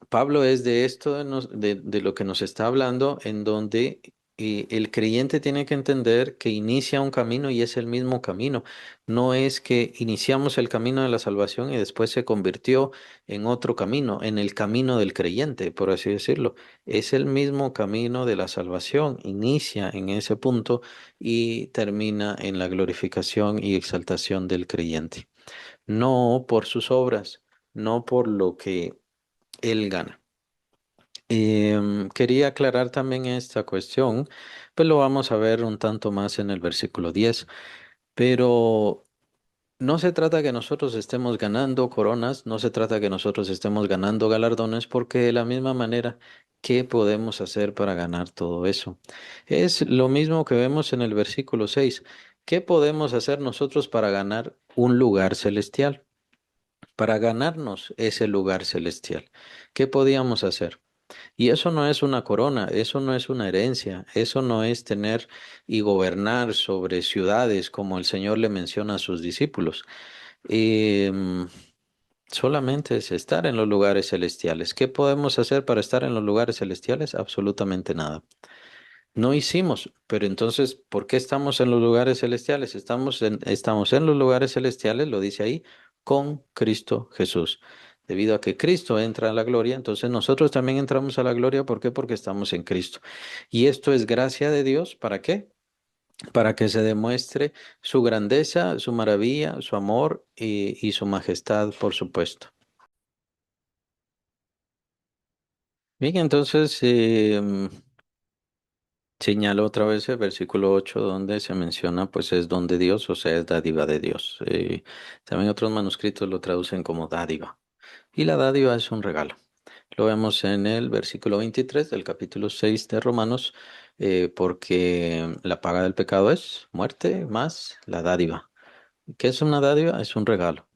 Pablo es de esto de lo que nos está hablando, en donde el creyente tiene que entender que inicia un camino y es el mismo camino. No es que iniciamos el camino de la salvación y después se convirtió en otro camino, en el camino del creyente, por así decirlo. Es el mismo camino de la salvación. Inicia en ese punto y termina en la glorificación y exaltación del creyente. No por sus obras, no por lo que él gana. Quería aclarar también esta cuestión, pues lo vamos a ver un tanto más en el versículo 10, pero no se trata que nosotros estemos ganando coronas, no se trata que nosotros estemos ganando galardones, porque de la misma manera, ¿qué podemos hacer para ganar todo eso? Es lo mismo que vemos en el versículo 6. ¿Qué podemos hacer nosotros para ganar un lugar celestial? Para ganarnos ese lugar celestial. ¿Qué podíamos hacer? Y eso no es una corona, eso no es una herencia, eso no es tener y gobernar sobre ciudades como el Señor le menciona a sus discípulos. Em, Solamente es estar en los lugares celestiales. ¿Qué podemos hacer para estar en los lugares celestiales? Absolutamente nada. No hicimos, pero entonces, ¿por qué estamos en los lugares celestiales? Estamos en los lugares celestiales, lo dice ahí, con Cristo Jesús. Debido a que Cristo entra a la gloria, entonces nosotros también entramos a la gloria. ¿Por qué? Porque estamos en Cristo. Y esto es gracia de Dios. ¿Para qué? Para que se demuestre su grandeza, su maravilla, su amor y su majestad, por supuesto. Bien, entonces señalo otra vez el versículo 8 donde se menciona, pues es don de Dios, o sea, es dádiva de Dios. También otros manuscritos lo traducen como dádiva. Y la dádiva es un regalo. Lo vemos en el versículo 23 del capítulo 6 de Romanos, porque la paga del pecado es muerte más la dádiva. ¿Qué es una dádiva? Es un regalo.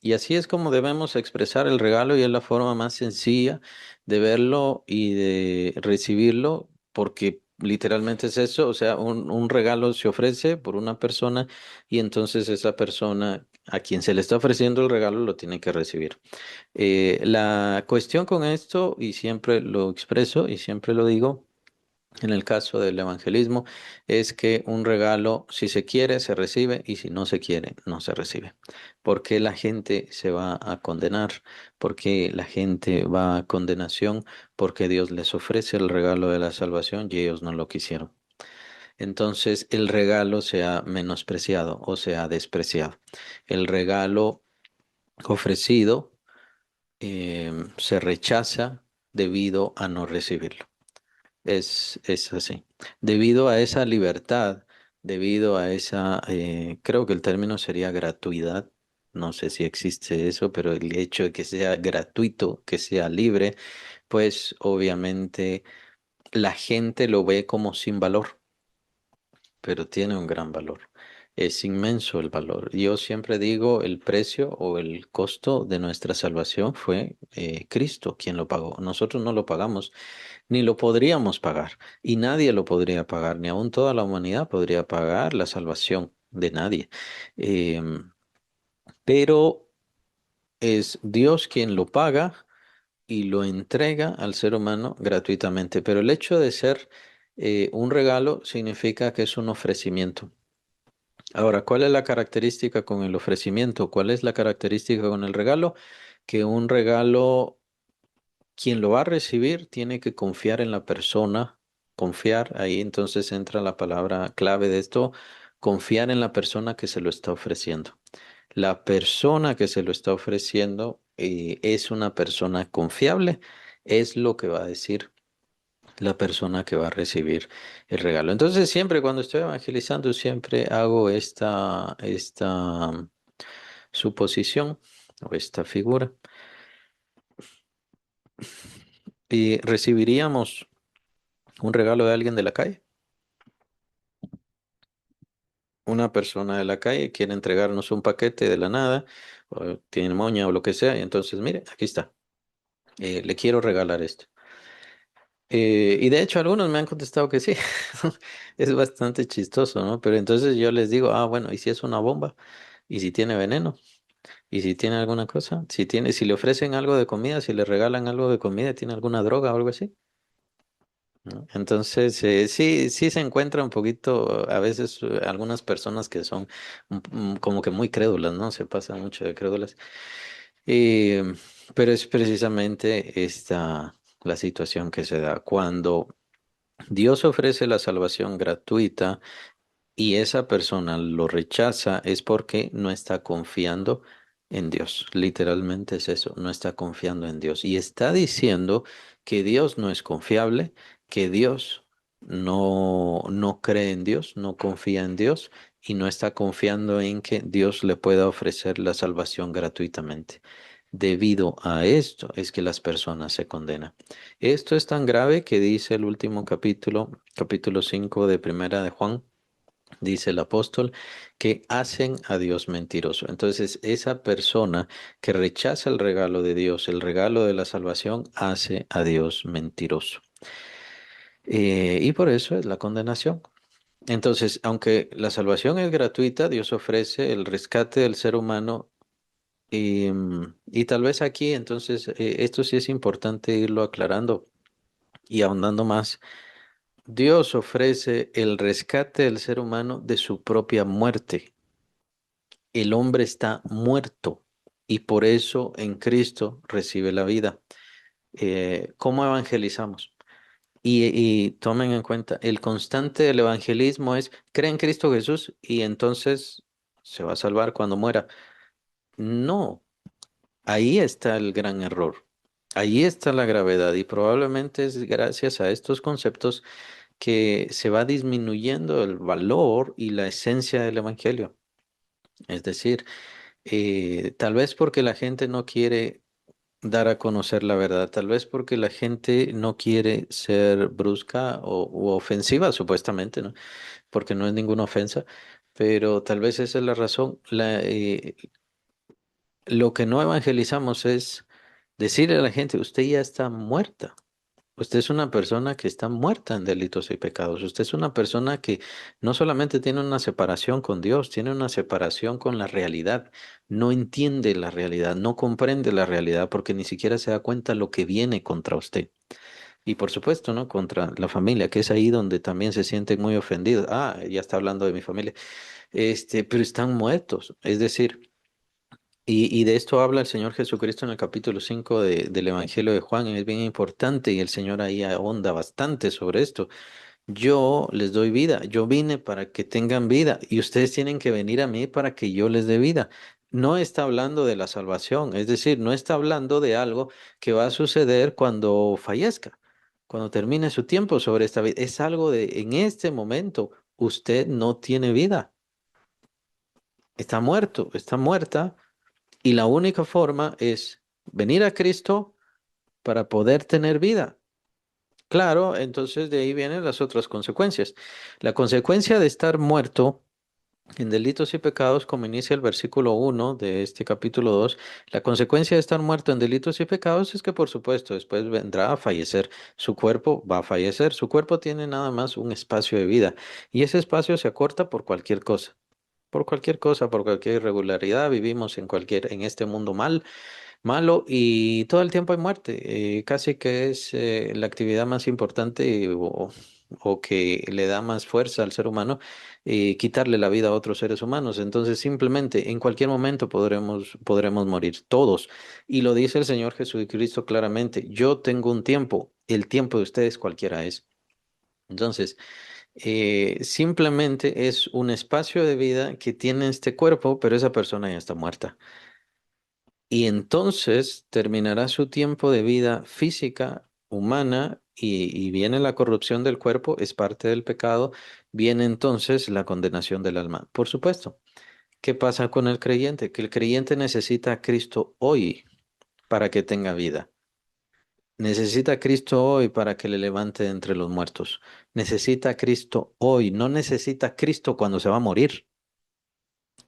Y así es como debemos expresar el regalo y es la forma más sencilla de verlo y de recibirlo, porque literalmente es eso, o sea, un regalo se ofrece por una persona y entonces esa persona a quien se le está ofreciendo el regalo lo tiene que recibir. La cuestión con esto, y siempre lo expreso y siempre lo digo, en el caso del evangelismo, es que un regalo, si se quiere, se recibe y si no se quiere, no se recibe. ¿Por qué la gente se va a condenar? ¿Por qué la gente va a condenación? Porque Dios les ofrece el regalo de la salvación y ellos no lo quisieron. entonces el regalo se ha menospreciado o se ha despreciado. El regalo ofrecido se rechaza debido a no recibirlo. Es así. Debido a esa libertad, debido a esa, creo que el término sería gratuidad. No sé si existe eso, pero el hecho de que sea gratuito, que sea libre, pues obviamente la gente lo ve como sin valor, pero tiene un gran valor. Es inmenso el valor. Yo siempre digo, el precio o el costo de nuestra salvación fue Cristo quien lo pagó. Nosotros no lo pagamos, ni lo podríamos pagar, y nadie lo podría pagar, ni aun toda la humanidad podría pagar la salvación de nadie. Em, pero es Dios quien lo paga y lo entrega al ser humano gratuitamente. Pero el hecho de ser un regalo significa que es un ofrecimiento. Ahora, ¿cuál es la característica con el ofrecimiento? ¿Cuál es la característica con el regalo? Que un regalo, quien lo va a recibir tiene que confiar en la persona, confiar, ahí entonces entra la palabra clave de esto, confiar en la persona que se lo está ofreciendo. La persona que se lo está ofreciendo es una persona confiable, es lo que va a decir la persona que va a recibir el regalo. Entonces, siempre cuando estoy evangelizando, siempre hago esta suposición o esta figura. Y recibiríamos un regalo de alguien de la calle. Una persona de la calle quiere entregarnos un paquete de la nada, o tiene moña o lo que sea, y entonces, mire, aquí está. Le quiero regalar esto. Y de hecho algunos me han contestado que sí. Es bastante chistoso, ¿no? Pero entonces yo les digo, ah, bueno, ¿y si es una bomba? ¿Y si tiene veneno? ¿Y si tiene alguna cosa? Si le ofrecen algo de comida, si le regalan algo de comida, ¿tiene alguna droga o algo así? ¿No? Entonces, sí, sí se encuentra un poquito, a veces algunas personas que son como que muy crédulas, ¿no? Se pasan mucho de crédulas. Y, pero es precisamente esta la situación que se da cuando Dios ofrece la salvación gratuita y esa persona lo rechaza es porque no está confiando en Dios. Literalmente es eso, no está confiando en Dios. Y está diciendo que Dios no es confiable, que Dios no cree en Dios, no confía en Dios y no está confiando en que Dios le pueda ofrecer la salvación gratuitamente. Debido a esto es que las personas se condenan. Esto es tan grave que dice el último capítulo, capítulo 5 de Primera de Juan. Dice el apóstol que hacen a Dios mentiroso. Entonces, esa persona que rechaza el regalo de Dios, el regalo de la salvación, hace a Dios mentiroso. Y por eso es la condenación. Entonces, aunque la salvación es gratuita, Dios ofrece el rescate del ser humano. Y tal vez aquí, entonces, esto sí es importante irlo aclarando y ahondando más. Dios ofrece el rescate del ser humano de su propia muerte. El hombre está muerto y por eso en Cristo recibe la vida. ¿Cómo evangelizamos? Y tomen en cuenta, el constante del evangelismo es, cree en Cristo Jesús y entonces se va a salvar cuando muera. No, ahí está el gran error. Ahí está la gravedad y probablemente es gracias a estos conceptos que se va disminuyendo el valor y la esencia del evangelio. Es decir, tal vez porque la gente no quiere dar a conocer la verdad, tal vez porque la gente no quiere ser brusca u ofensiva, supuestamente, ¿no? Porque no es ninguna ofensa, pero tal vez esa es la razón. Lo que no evangelizamos es decirle a la gente, usted ya está muerta. Usted es una persona que está muerta en delitos y pecados. Usted es una persona que no solamente tiene una separación con Dios, tiene una separación con la realidad. No entiende la realidad, no comprende la realidad porque ni siquiera se da cuenta lo que viene contra usted. Y por supuesto, ¿no? Contra la familia, que es ahí donde también se sienten muy ofendidos. Ah, ya está hablando de mi familia. Pero están muertos. Es decir, y de esto habla el Señor Jesucristo en el capítulo 5 del Evangelio de Juan, y es bien importante, y el Señor ahí ahonda bastante sobre esto, Yo les doy vida. Yo vine para que tengan vida y ustedes tienen que venir a mí para que yo les dé vida. No está hablando de la salvación, es decir, no está hablando de algo que va a suceder cuando fallezca, cuando termine su tiempo sobre esta vida. Es algo de en este momento usted no tiene vida. Está muerto, está muerta y la única forma es venir a Cristo para poder tener vida. Claro, entonces de ahí vienen las otras consecuencias. La consecuencia de estar muerto en delitos y pecados, como inicia el versículo 1 de este capítulo 2, la consecuencia de estar muerto en delitos y pecados es que, por supuesto, después vendrá a fallecer. Su cuerpo va a fallecer. Su cuerpo tiene nada más un espacio de vida y ese espacio se acorta por cualquier cosa. Por cualquier cosa, por cualquier irregularidad, vivimos en este mundo malo y todo el tiempo hay muerte. Casi que es la actividad más importante o que le da más fuerza al ser humano, quitarle la vida a otros seres humanos. Entonces, simplemente en cualquier momento podremos morir todos. Y lo dice el Señor Jesucristo claramente, yo tengo un tiempo, el tiempo de ustedes cualquiera es. Entonces, simplemente es un espacio de vida que tiene este cuerpo, pero esa persona ya está muerta. Y entonces terminará su tiempo de vida física, humana, y viene la corrupción del cuerpo, es parte del pecado, viene entonces la condenación del alma. Por supuesto, ¿qué pasa con el creyente? Que el creyente necesita a Cristo hoy para que tenga vida. Necesita a Cristo hoy para que le levante de entre los muertos. Necesita a Cristo hoy, no necesita a Cristo cuando se va a morir.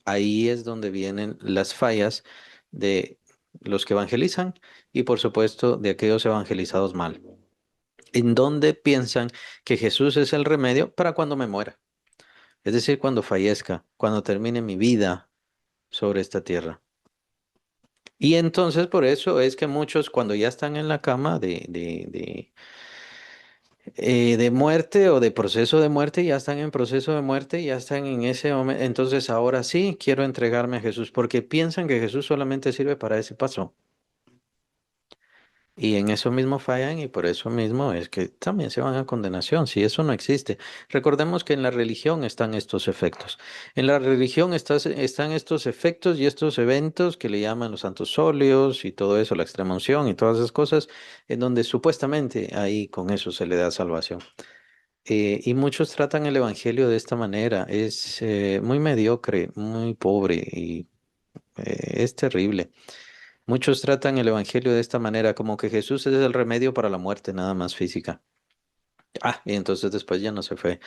Ahí es donde vienen las fallas de los que evangelizan y por supuesto de aquellos evangelizados mal, en donde piensan que Jesús es el remedio para cuando me muera, es decir, cuando fallezca, cuando termine mi vida sobre esta tierra. Y entonces por eso es que muchos cuando ya están en la cama de muerte o de proceso de muerte, ya están en proceso de muerte, ya están en ese momento. Entonces ahora sí quiero entregarme a Jesús porque piensan que Jesús solamente sirve para ese paso. Y en eso mismo fallan y por eso mismo es que también se van a condenación, si eso no existe. Recordemos que en la religión están estos efectos. En la religión están estos efectos y estos eventos que le llaman los santos óleos y todo eso, la extrema unción y todas esas cosas, en donde supuestamente ahí con eso se le da salvación. Y muchos tratan el evangelio de esta manera. Es muy mediocre, muy pobre y es terrible. Muchos tratan el evangelio de esta manera, como que Jesús es el remedio para la muerte, nada más física. Ah, y entonces después ya no se fue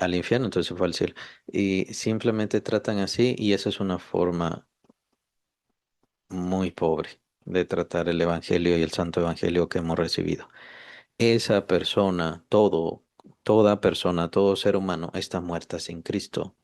al infierno, entonces se fue al cielo. Y simplemente tratan así, y esa es una forma muy pobre de tratar el evangelio y el santo evangelio que hemos recibido. Esa persona, toda persona, todo ser humano está muerta sin Cristo.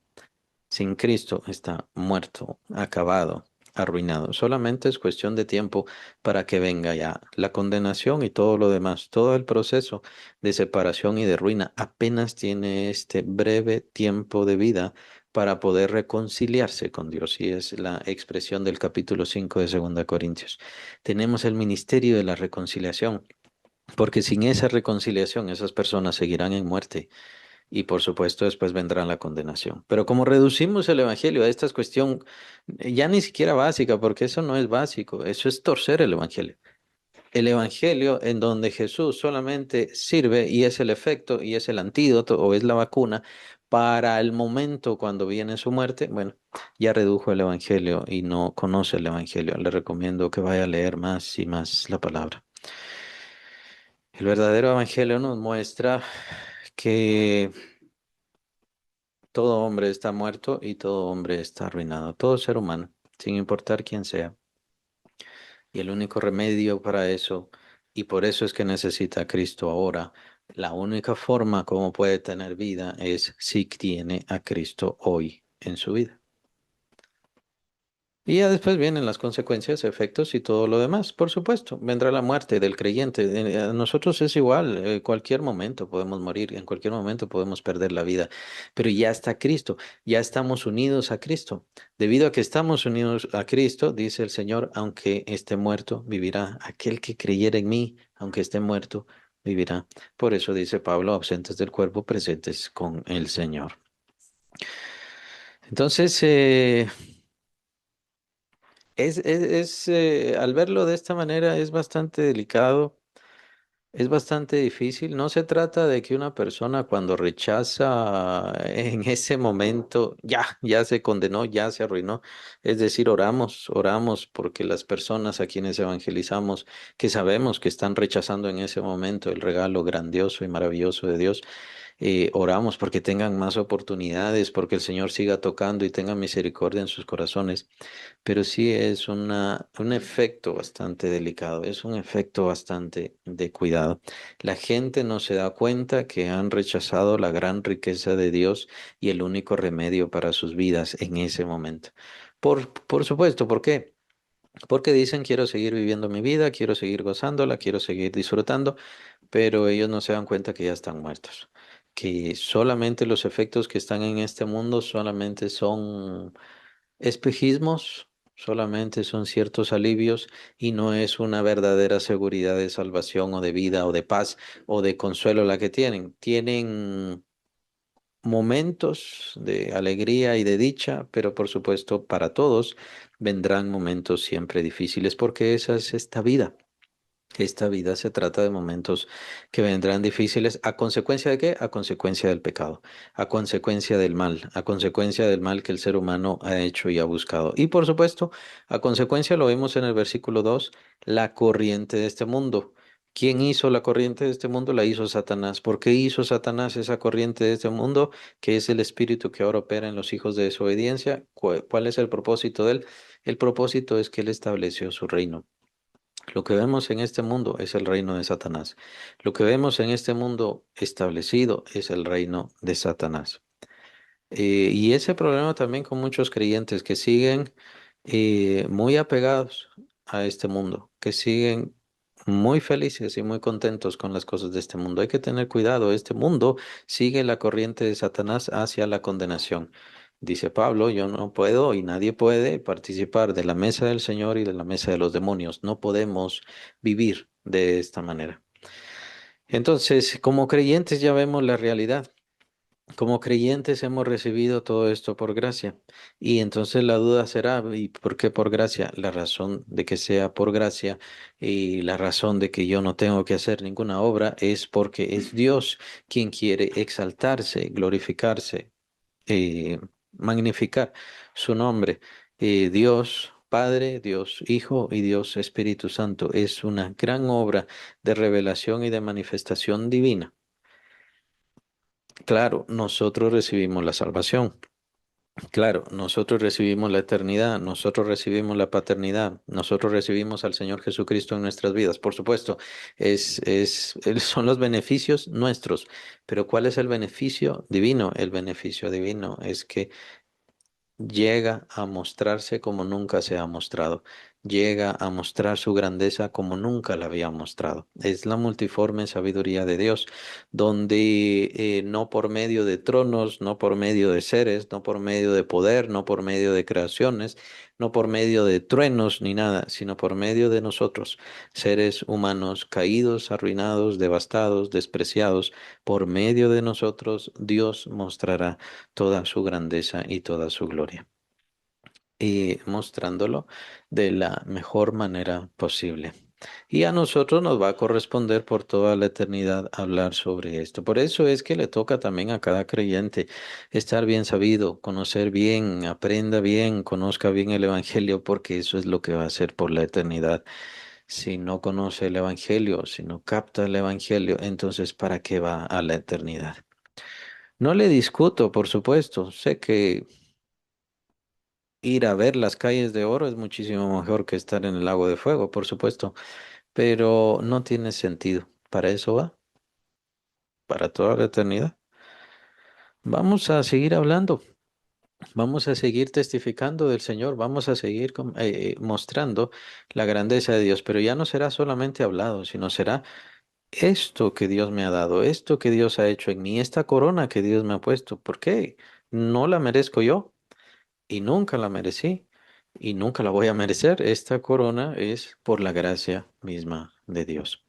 Sin Cristo está muerto, acabado, arruinado. Solamente es cuestión de tiempo para que venga ya la condenación y todo lo demás. Todo el proceso de separación y de ruina apenas tiene este breve tiempo de vida para poder reconciliarse con Dios. Y es la expresión del capítulo 5 de Segunda Corintios. Tenemos el ministerio de la reconciliación, porque sin esa reconciliación esas personas seguirán en muerte y por supuesto después vendrá la condenación. Pero como reducimos el evangelio a esta cuestión ya ni siquiera básica, porque eso no es básico, eso es torcer el evangelio. El evangelio en donde Jesús solamente sirve y es el efecto y es el antídoto o es la vacuna para el momento cuando viene su muerte, bueno, ya redujo el evangelio y no conoce el evangelio. Le recomiendo que vaya a leer más y más la palabra. El verdadero evangelio nos muestra que todo hombre está muerto y todo hombre está arruinado, todo ser humano, sin importar quién sea. Y el único remedio para eso, y por eso es que necesita a Cristo ahora, la única forma como puede tener vida es si tiene a Cristo hoy en su vida. Y ya después vienen las consecuencias, efectos y todo lo demás. Por supuesto, vendrá la muerte del creyente. A nosotros es igual, en cualquier momento podemos morir, en cualquier momento podemos perder la vida, pero ya está Cristo, ya estamos unidos a Cristo. Debido a que estamos unidos a Cristo, dice el Señor, aunque esté muerto, vivirá. Aquel que creyera en mí, aunque esté muerto, vivirá. Por eso dice Pablo, ausentes del cuerpo, presentes con el Señor. Entonces, al verlo de esta manera es bastante delicado. Es bastante difícil. No se trata de que una persona cuando rechaza en ese momento ya se condenó, ya se arruinó. Es decir, oramos porque las personas a quienes evangelizamos, que sabemos que están rechazando en ese momento el regalo grandioso y maravilloso de Dios, oramos porque tengan más oportunidades, porque el Señor siga tocando y tenga misericordia en sus corazones. Pero sí es un efecto bastante delicado, es un efecto bastante de cuidado. La gente no se da cuenta que han rechazado la gran riqueza de Dios y el único remedio para sus vidas en ese momento. Por supuesto, ¿por qué? Porque dicen quiero seguir viviendo mi vida, quiero seguir gozándola, quiero seguir disfrutando, pero ellos no se dan cuenta que ya están muertos, que solamente los efectos que están en este mundo solamente son espejismos, solamente son ciertos alivios y no es una verdadera seguridad de salvación o de vida o de paz o de consuelo la que tienen. Tienen momentos de alegría y de dicha, pero por supuesto para todos vendrán momentos siempre difíciles porque esa es esta vida. Esta vida se trata de momentos que vendrán difíciles. ¿A consecuencia de qué? A consecuencia del pecado, a consecuencia del mal, a consecuencia del mal que el ser humano ha hecho y ha buscado. Y por supuesto, a consecuencia, lo vemos en el versículo 2, la corriente de este mundo. ¿Quién hizo la corriente de este mundo? La hizo Satanás. ¿Por qué hizo Satanás esa corriente de este mundo? Que es el espíritu que ahora opera en los hijos de desobediencia. ¿Cuál es el propósito de él? El propósito es que él estableció su reino. Lo que vemos en este mundo es el reino de Satanás. Lo que vemos en este mundo establecido es el reino de Satanás. Y ese problema también con muchos creyentes que siguen muy apegados a este mundo, que siguen muy felices y muy contentos con las cosas de este mundo. Hay que tener cuidado, este mundo sigue la corriente de Satanás hacia la condenación. Dice Pablo, yo no puedo y nadie puede participar de la mesa del Señor y de la mesa de los demonios. No podemos vivir de esta manera. Entonces, como creyentes ya vemos la realidad. Como creyentes hemos recibido todo esto por gracia. Y entonces la duda será, ¿y por qué por gracia? La razón de que sea por gracia y la razón de que yo no tengo que hacer ninguna obra es porque es Dios quien quiere exaltarse, glorificarse, eh, magnificar su nombre. Dios Padre, Dios Hijo y Dios Espíritu Santo es una gran obra de revelación y de manifestación divina. Claro, nosotros recibimos la salvación. Claro, nosotros recibimos la eternidad, nosotros recibimos la paternidad, nosotros recibimos al Señor Jesucristo en nuestras vidas. Por supuesto, son los beneficios nuestros. Pero ¿cuál es el beneficio divino? El beneficio divino es que llega a mostrarse como nunca se ha mostrado, llega a mostrar su grandeza como nunca la había mostrado. Es la multiforme sabiduría de Dios, donde no por medio de tronos, no por medio de seres, no por medio de poder, no por medio de creaciones, no por medio de truenos ni nada, sino por medio de nosotros, seres humanos caídos, arruinados, devastados, despreciados, por medio de nosotros Dios mostrará toda su grandeza y toda su gloria, y mostrándolo de la mejor manera posible. Y a nosotros nos va a corresponder por toda la eternidad hablar sobre esto. Por eso es que le toca también a cada creyente estar bien sabido, conocer bien, aprenda bien, conozca bien el Evangelio, porque eso es lo que va a hacer por la eternidad. Si no conoce el Evangelio, si no capta el Evangelio, entonces ¿para qué va a la eternidad? No le discuto, por supuesto. Sé que ir a ver las calles de oro es muchísimo mejor que estar en el lago de fuego, por supuesto, pero no tiene sentido. Para eso va, para toda la eternidad. Vamos a seguir hablando, vamos a seguir testificando del Señor, vamos a seguir mostrando la grandeza de Dios, pero ya no será solamente hablado, sino será esto que Dios me ha dado, esto que Dios ha hecho en mí, esta corona que Dios me ha puesto. ¿Por qué? No la merezco yo. Y nunca la merecí y nunca la voy a merecer. Esta corona es por la gracia misma de Dios.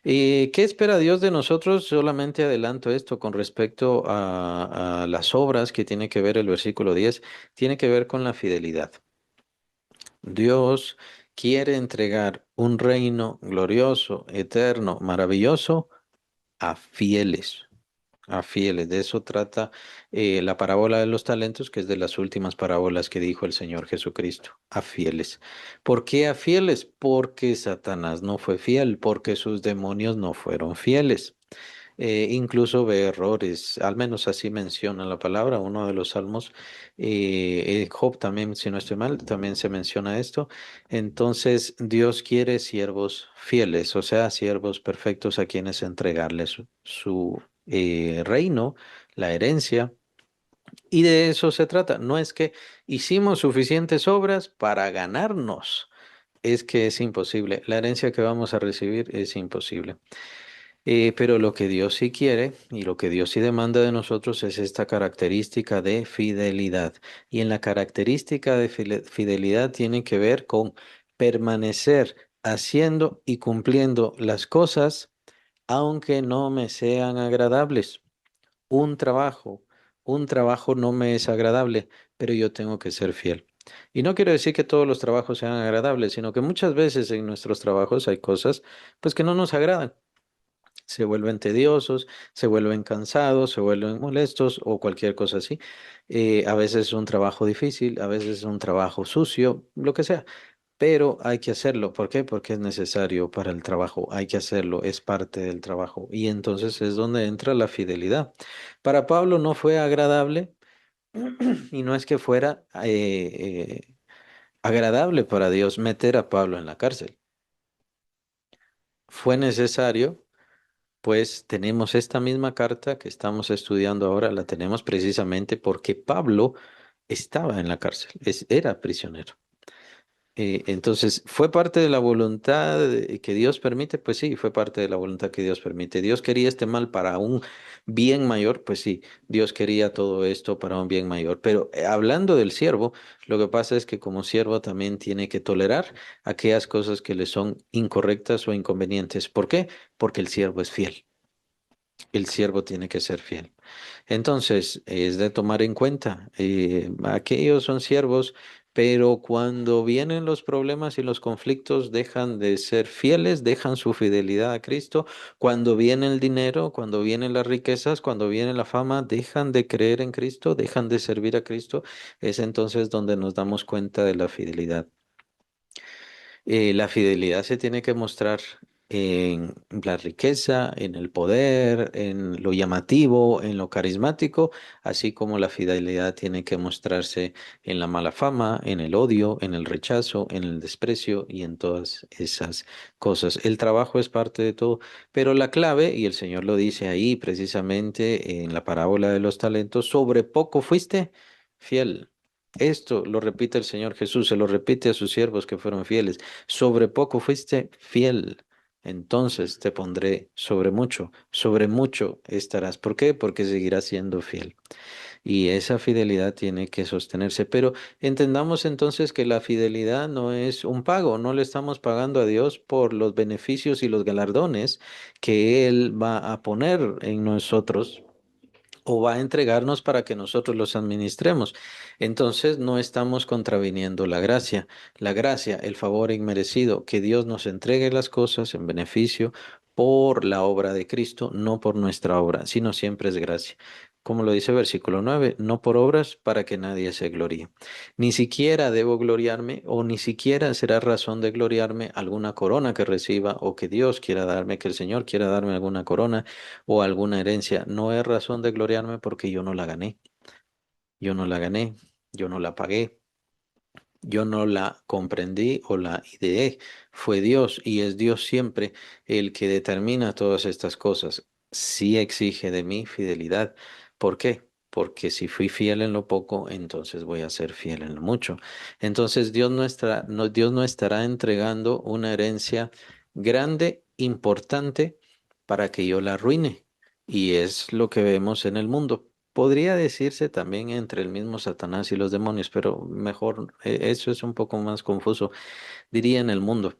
¿Qué espera Dios de nosotros? Solamente adelanto esto con respecto a las obras que tiene que ver el versículo 10, tiene que ver con la fidelidad. Dios quiere entregar un reino glorioso, eterno, maravilloso a fieles. A fieles. De eso trata la parábola de los talentos, que es de las últimas parábolas que dijo el Señor Jesucristo. A fieles. ¿Por qué a fieles? Porque Satanás no fue fiel, porque sus demonios no fueron fieles. Incluso ve errores, al menos así menciona la palabra, uno de los salmos. Job también, si no estoy mal, también se menciona esto. Entonces, Dios quiere siervos fieles, o sea, siervos perfectos a quienes entregarles su reino, la herencia. Y de eso se trata. No es que hicimos suficientes obras para ganarnos, es que es imposible. La herencia que vamos a recibir es imposible. Pero lo que Dios sí quiere y lo que Dios sí demanda de nosotros es esta característica de fidelidad. Y en la característica de fidelidad tiene que ver con permanecer haciendo y cumpliendo las cosas aunque no me sean agradables. Un trabajo, un trabajo no me es agradable, pero yo tengo que ser fiel. Y no quiero decir que todos los trabajos sean agradables, sino que muchas veces en nuestros trabajos hay cosas pues que no nos agradan, se vuelven tediosos, se vuelven cansados, se vuelven molestos o cualquier cosa así. A veces es un trabajo difícil, a veces es un trabajo sucio, lo que sea, pero hay que hacerlo. ¿Por qué? Porque es necesario para el trabajo, hay que hacerlo, es parte del trabajo. Y entonces es donde entra la fidelidad. Para Pablo no fue agradable y no es que fuera agradable para Dios meter a Pablo en la cárcel. Fue necesario. Pues tenemos esta misma carta que estamos estudiando ahora, la tenemos precisamente porque Pablo estaba en la cárcel, era prisionero. Entonces, ¿fue parte de la voluntad que Dios permite? Pues sí, fue parte de la voluntad que Dios permite. ¿Dios quería este mal para un bien mayor? Pues sí, Dios quería todo esto para un bien mayor. Pero hablando del siervo, lo que pasa es que como siervo también tiene que tolerar aquellas cosas que le son incorrectas o inconvenientes. ¿Por qué? Porque el siervo es fiel. El siervo tiene que ser fiel. Entonces, es de tomar en cuenta, aquellos son siervos, pero cuando vienen los problemas y los conflictos, dejan de ser fieles, dejan su fidelidad a Cristo. Cuando viene el dinero, cuando vienen las riquezas, cuando viene la fama, dejan de creer en Cristo, dejan de servir a Cristo. Es entonces donde nos damos cuenta de la fidelidad. La fidelidad se tiene que mostrar en la riqueza, en el poder, en lo llamativo, en lo carismático, así como la fidelidad tiene que mostrarse en la mala fama, en el odio, en el rechazo, en el desprecio y en todas esas cosas. El trabajo es parte de todo, pero la clave, y el Señor lo dice ahí precisamente en la parábola de los talentos, sobre poco fuiste fiel. Esto lo repite el Señor Jesús, se lo repite a sus siervos que fueron fieles. Sobre poco fuiste fiel, entonces te pondré sobre mucho estarás. ¿Por qué? Porque seguirás siendo fiel. Y esa fidelidad tiene que sostenerse. Pero entendamos entonces que la fidelidad no es un pago, no le estamos pagando a Dios por los beneficios y los galardones que Él va a poner en nosotros o va a entregarnos para que nosotros los administremos. Entonces no estamos contraviniendo la gracia. La gracia, el favor inmerecido, que Dios nos entregue las cosas en beneficio por la obra de Cristo, no por nuestra obra, sino siempre es gracia. Como lo dice el versículo 9, no por obras para que nadie se gloríe. Ni siquiera debo gloriarme o ni siquiera será razón de gloriarme alguna corona que reciba o que Dios quiera darme, que el Señor quiera darme alguna corona o alguna herencia. No es razón de gloriarme porque yo no la gané. Yo no la gané, yo no la pagué, yo no la comprendí o la ideé. Fue Dios y es Dios siempre el que determina todas estas cosas. Sí exige de mí fidelidad. ¿Por qué? Porque si fui fiel en lo poco, entonces voy a ser fiel en lo mucho. Entonces Dios no estará entregando una herencia grande, importante, para que yo la arruine. Y es lo que vemos en el mundo. Podría decirse también entre el mismo Satanás y los demonios, pero mejor, eso es un poco más confuso. Diría en el mundo.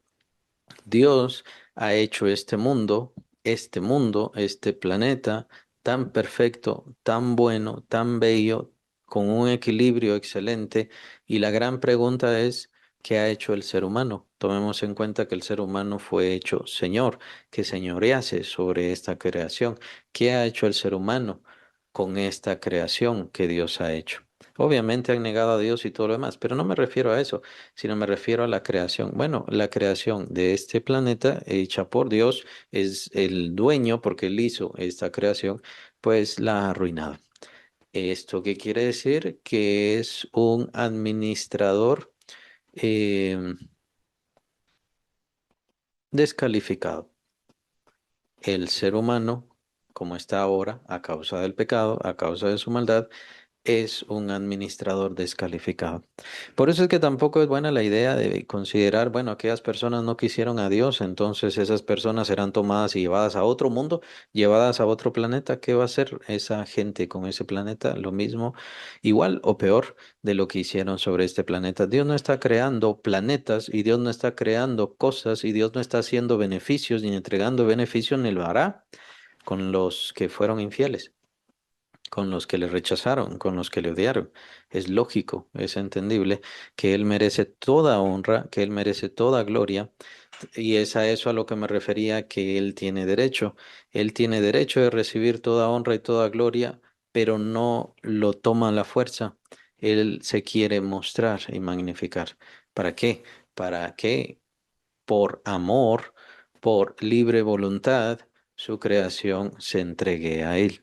Dios ha hecho este mundo, este planeta tan perfecto, tan bueno, tan bello, con un equilibrio excelente. Y la gran pregunta es, ¿qué ha hecho el ser humano? Tomemos en cuenta que el ser humano fue hecho Señor, que señorease sobre esta creación. ¿Qué ha hecho el ser humano con esta creación que Dios ha hecho? Obviamente han negado a Dios y todo lo demás, pero no me refiero a eso, sino me refiero a la creación. Bueno, la creación de este planeta hecha por Dios es el dueño, porque él hizo esta creación, pues la ha arruinado. ¿Esto qué quiere decir? Que es un administrador eh, descalificado. El ser humano, como está ahora, a causa del pecado, a causa de su maldad, es un administrador descalificado. Por eso es que tampoco es buena la idea de considerar, bueno, aquellas personas no quisieron a Dios, entonces esas personas serán tomadas y llevadas a otro mundo, llevadas a otro planeta. ¿Qué va a hacer esa gente con ese planeta? Lo mismo, igual o peor de lo que hicieron sobre este planeta. Dios no está creando planetas y Dios no está creando cosas y Dios no está haciendo beneficios ni entregando beneficios ni lo hará con los que fueron infieles, con los que le rechazaron, con los que le odiaron. Es lógico, es entendible que Él merece toda honra, que Él merece toda gloria, y es a eso a lo que me refería, que Él tiene derecho. Él tiene derecho de recibir toda honra y toda gloria, pero no lo toma a la fuerza. Él se quiere mostrar y magnificar. ¿Para qué? Para que por amor, por libre voluntad, su creación se entregue a Él.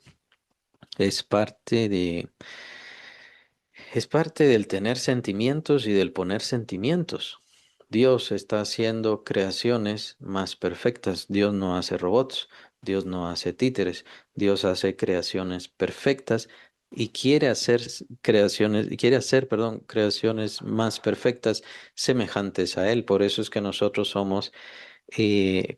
Es parte es parte del tener sentimientos y del poner sentimientos. Dios está haciendo creaciones más perfectas. Dios no hace robots, Dios no hace títeres, Dios hace creaciones perfectas y quiere hacer perdón, creaciones más perfectas semejantes a Él. Por eso es que nosotros somos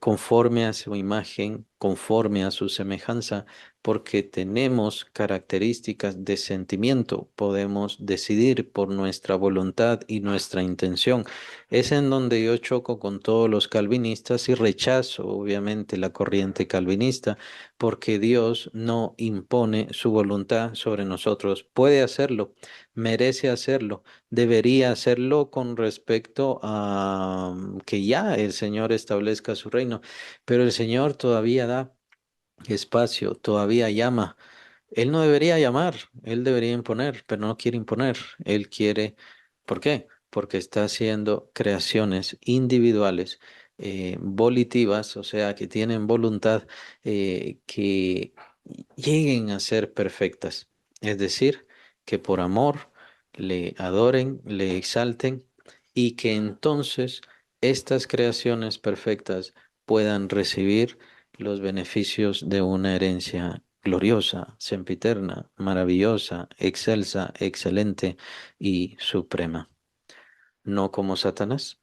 conforme a su imagen, conforme a su semejanza, porque tenemos características de sentimiento, podemos decidir por nuestra voluntad y nuestra intención. Es en donde yo choco con todos los calvinistas y rechazo, obviamente, la corriente calvinista, porque Dios no impone su voluntad sobre nosotros. Puede hacerlo, merece hacerlo, debería hacerlo con respecto a que ya el Señor establezca su reino, pero el Señor todavía da espacio, todavía llama. Él no debería llamar, él debería imponer, pero no quiere imponer. Él quiere, ¿por qué? Porque está haciendo creaciones individuales, volitivas, o sea, que tienen voluntad, que lleguen a ser perfectas. Es decir, que por amor le adoren, le exalten y que entonces estas creaciones perfectas puedan recibir los beneficios de una herencia gloriosa, sempiterna, maravillosa, excelsa, excelente y suprema. No como Satanás,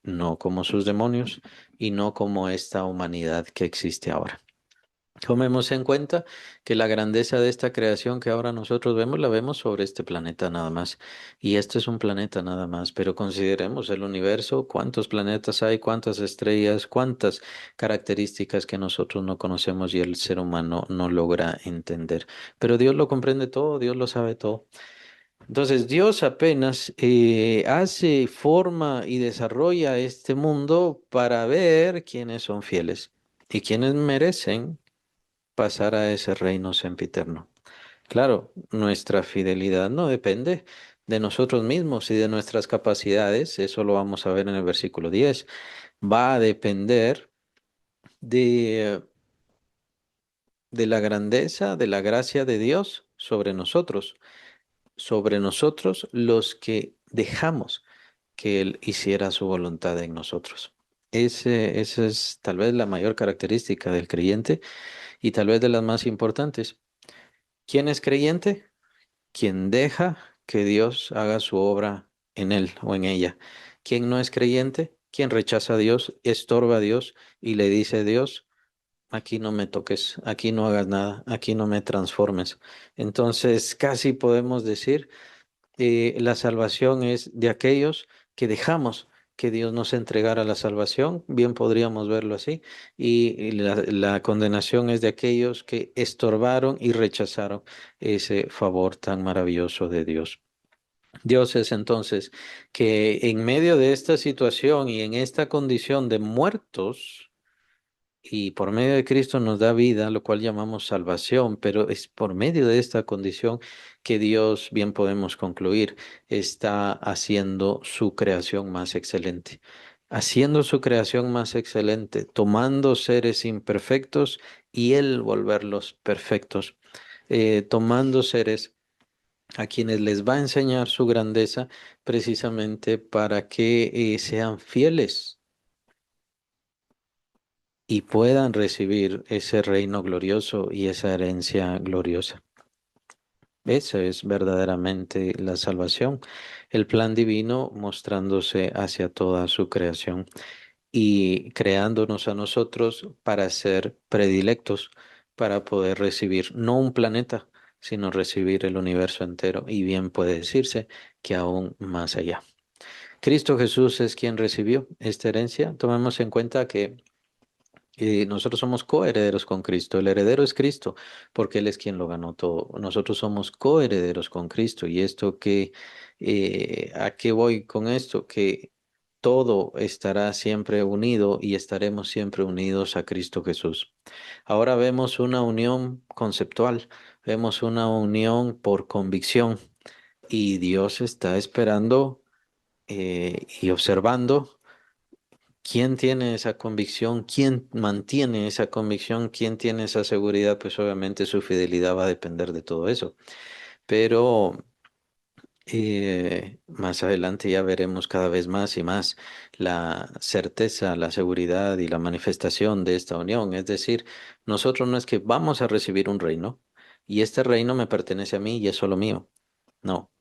no como sus demonios y no como esta humanidad que existe ahora. Tomemos en cuenta que la grandeza de esta creación que ahora nosotros vemos, la vemos sobre este planeta nada más. Y este es un planeta nada más, pero consideremos el universo, cuántos planetas hay, cuántas estrellas, cuántas características que nosotros no conocemos y el ser humano no logra entender. Pero Dios lo comprende todo, Dios lo sabe todo. Entonces Dios apenas hace, forma y desarrolla este mundo para ver quiénes son fieles y quiénes merecen pasar a ese reino sempiterno. Claro, nuestra fidelidad no depende de nosotros mismos y de nuestras capacidades, eso lo vamos a ver en el versículo 10. Va a depender de, de la grandeza, de la gracia de Dios sobre nosotros los que dejamos que Él hiciera su voluntad en nosotros. Esa es tal vez la mayor característica del creyente y tal vez de las más importantes. ¿Quién es creyente? Quien deja que Dios haga su obra en él o en ella. Quien no es creyente, quien rechaza a Dios, estorba a Dios y le dice a Dios, aquí no me toques, aquí no hagas nada, aquí no me transformes. Entonces, casi podemos decir, la salvación es de aquellos que dejamos que Dios nos entregara la salvación, bien podríamos verlo así, y la condenación es de aquellos que estorbaron y rechazaron ese favor tan maravilloso de Dios. Dios es entonces que en medio de esta situación y en esta condición de muertos, y por medio de Cristo nos da vida, lo cual llamamos salvación, pero es por medio de esta condición que Dios, bien podemos concluir, está haciendo su creación más excelente. Haciendo su creación más excelente, tomando seres imperfectos y Él volverlos perfectos, tomando seres a quienes les va a enseñar su grandeza precisamente para que sean fieles y puedan recibir ese reino glorioso y esa herencia gloriosa. Esa es verdaderamente la salvación, el plan divino mostrándose hacia toda su creación y creándonos a nosotros para ser predilectos, para poder recibir no un planeta, sino recibir el universo entero y bien puede decirse que aún más allá. Cristo Jesús es quien recibió esta herencia. Tomemos en cuenta que nosotros somos coherederos con Cristo. El heredero es Cristo, porque Él es quien lo ganó todo. Nosotros somos coherederos con Cristo. ¿Y esto qué, a qué voy con esto? Que todo estará siempre unido y estaremos siempre unidos a Cristo Jesús. Ahora vemos una unión conceptual, vemos una unión por convicción y Dios está esperando y observando. ¿Quién tiene esa convicción? ¿Quién mantiene esa convicción? ¿Quién tiene esa seguridad? Pues obviamente su fidelidad va a depender de todo eso. Pero más adelante ya veremos cada vez más y más la certeza, la seguridad y la manifestación de esta unión. Es decir, nosotros no es que vamos a recibir un reino y este reino me pertenece a mí y es solo mío. No,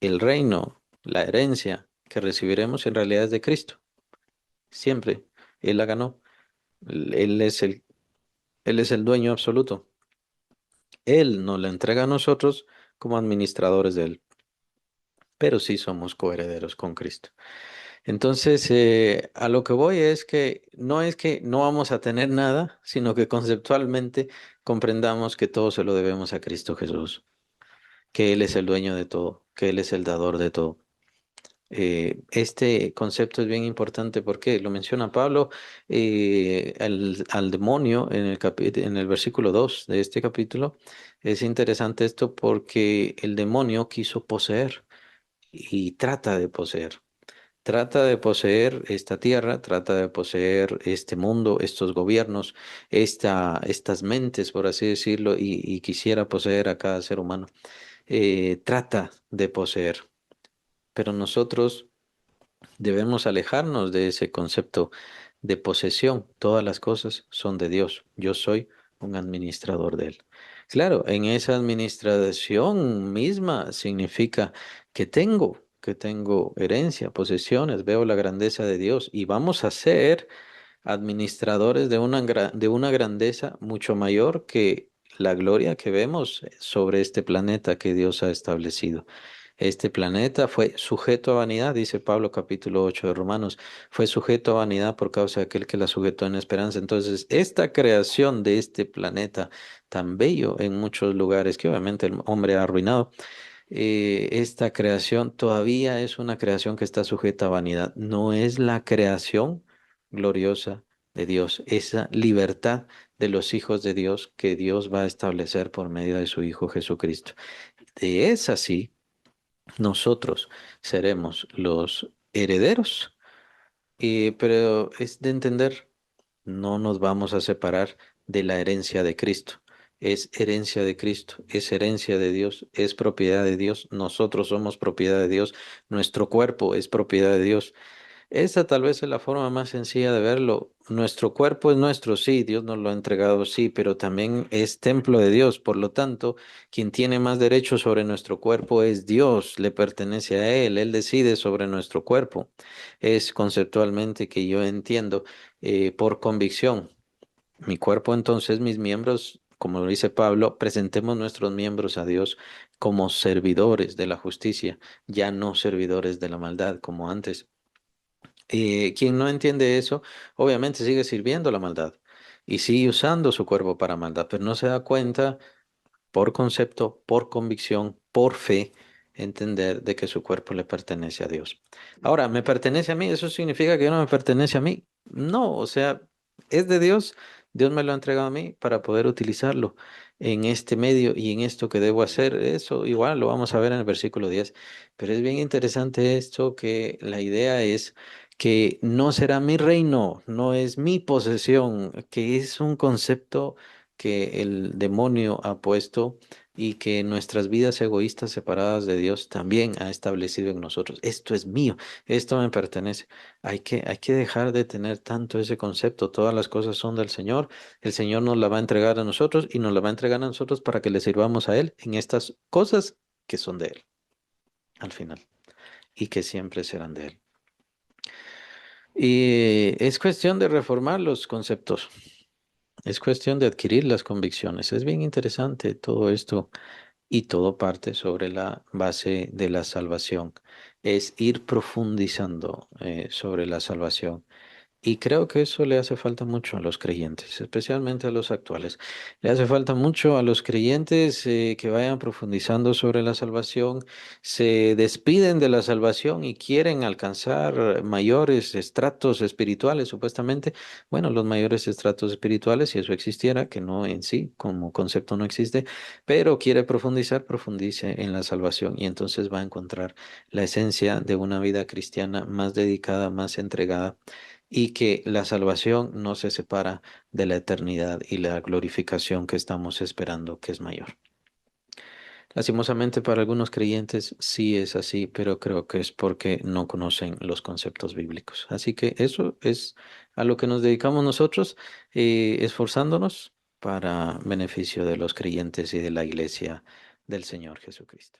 el reino, la herencia que recibiremos en realidad es de Cristo. Siempre. Él la ganó. Él es él es el dueño absoluto. Él nos la entrega a nosotros como administradores de él, pero sí somos coherederos con Cristo. Entonces, a lo que voy es que no vamos a tener nada, sino que conceptualmente comprendamos que todo se lo debemos a Cristo Jesús, que Él es el dueño de todo, que Él es el dador de todo. Este concepto es bien importante porque lo menciona Pablo al demonio en en el versículo 2 de este capítulo. Es interesante esto porque el demonio quiso poseer y trata de poseer esta tierra, trata de poseer este mundo, estos gobiernos, estas mentes, por así decirlo, y quisiera poseer a cada ser humano. Trata de poseer, pero nosotros debemos alejarnos de ese concepto de posesión. Todas las cosas son de Dios. Yo soy un administrador de Él. Claro, en esa administración misma significa que tengo herencia, posesiones, veo la grandeza de Dios y vamos a ser administradores de de una grandeza mucho mayor que la gloria que vemos sobre este planeta que Dios ha establecido. Este planeta fue sujeto a vanidad, dice Pablo capítulo 8 de Romanos, fue sujeto a vanidad por causa de aquel que la sujetó en esperanza. Entonces, esta creación de este planeta tan bello en muchos lugares, que obviamente el hombre ha arruinado, esta creación todavía es una creación que está sujeta a vanidad. No es la creación gloriosa de Dios, esa libertad de los hijos de Dios que Dios va a establecer por medio de su Hijo Jesucristo. De esa sí nosotros seremos los herederos, pero es de entender, no nos vamos a separar de la herencia de Cristo. Es herencia de Cristo, es herencia de Dios, es propiedad de Dios. Nosotros somos propiedad de Dios, nuestro cuerpo es propiedad de Dios. Esa tal vez es la forma más sencilla de verlo. Nuestro cuerpo es nuestro, sí, Dios nos lo ha entregado, sí, pero también es templo de Dios. Por lo tanto, quien tiene más derecho sobre nuestro cuerpo es Dios, le pertenece a Él decide sobre nuestro cuerpo. Es conceptualmente que yo entiendo por convicción. Mi cuerpo, entonces, mis miembros, como lo dice Pablo, presentemos nuestros miembros a Dios como servidores de la justicia, ya no servidores de la maldad como antes. Quien no entiende eso, obviamente sigue sirviendo la maldad y sigue usando su cuerpo para maldad, pero no se da cuenta por concepto, por convicción, por fe, entender de que su cuerpo le pertenece a Dios. Ahora, ¿me pertenece a mí? ¿Eso significa que no me pertenece a mí? No, o sea, es de Dios. Dios me lo ha entregado a mí para poder utilizarlo en este medio y en esto que debo hacer. Eso igual lo vamos a ver en el versículo 10. Pero es bien interesante esto, que la idea es que no será mi reino, no es mi posesión, que es un concepto que el demonio ha puesto y que nuestras vidas egoístas separadas de Dios también ha establecido en nosotros. Esto es mío, esto me pertenece. Hay que dejar de tener tanto ese concepto. Todas las cosas son del Señor. El Señor nos la va a entregar a nosotros y nos la va a entregar a nosotros para que le sirvamos a Él en estas cosas que son de Él al final y que siempre serán de Él. Y es cuestión de reformar los conceptos. Es cuestión de adquirir las convicciones. Es bien interesante todo esto y todo parte sobre la base de la salvación. Es ir profundizando sobre la salvación. Y creo que eso le hace falta mucho a los creyentes, especialmente a los actuales. Le hace falta mucho a los creyentes que vayan profundizando sobre la salvación, se despiden de la salvación y quieren alcanzar mayores estratos espirituales, supuestamente. Bueno, los mayores estratos espirituales, si eso existiera, que no en sí, como concepto no existe, pero quiere profundizar, profundice en la salvación y entonces va a encontrar la esencia de una vida cristiana más dedicada, más entregada y que la salvación no se separa de la eternidad y la glorificación que estamos esperando, que es mayor. Lastimosamente para algunos creyentes sí es así, pero creo que es porque no conocen los conceptos bíblicos. Así que eso es a lo que nos dedicamos nosotros, esforzándonos para beneficio de los creyentes y de la iglesia del Señor Jesucristo.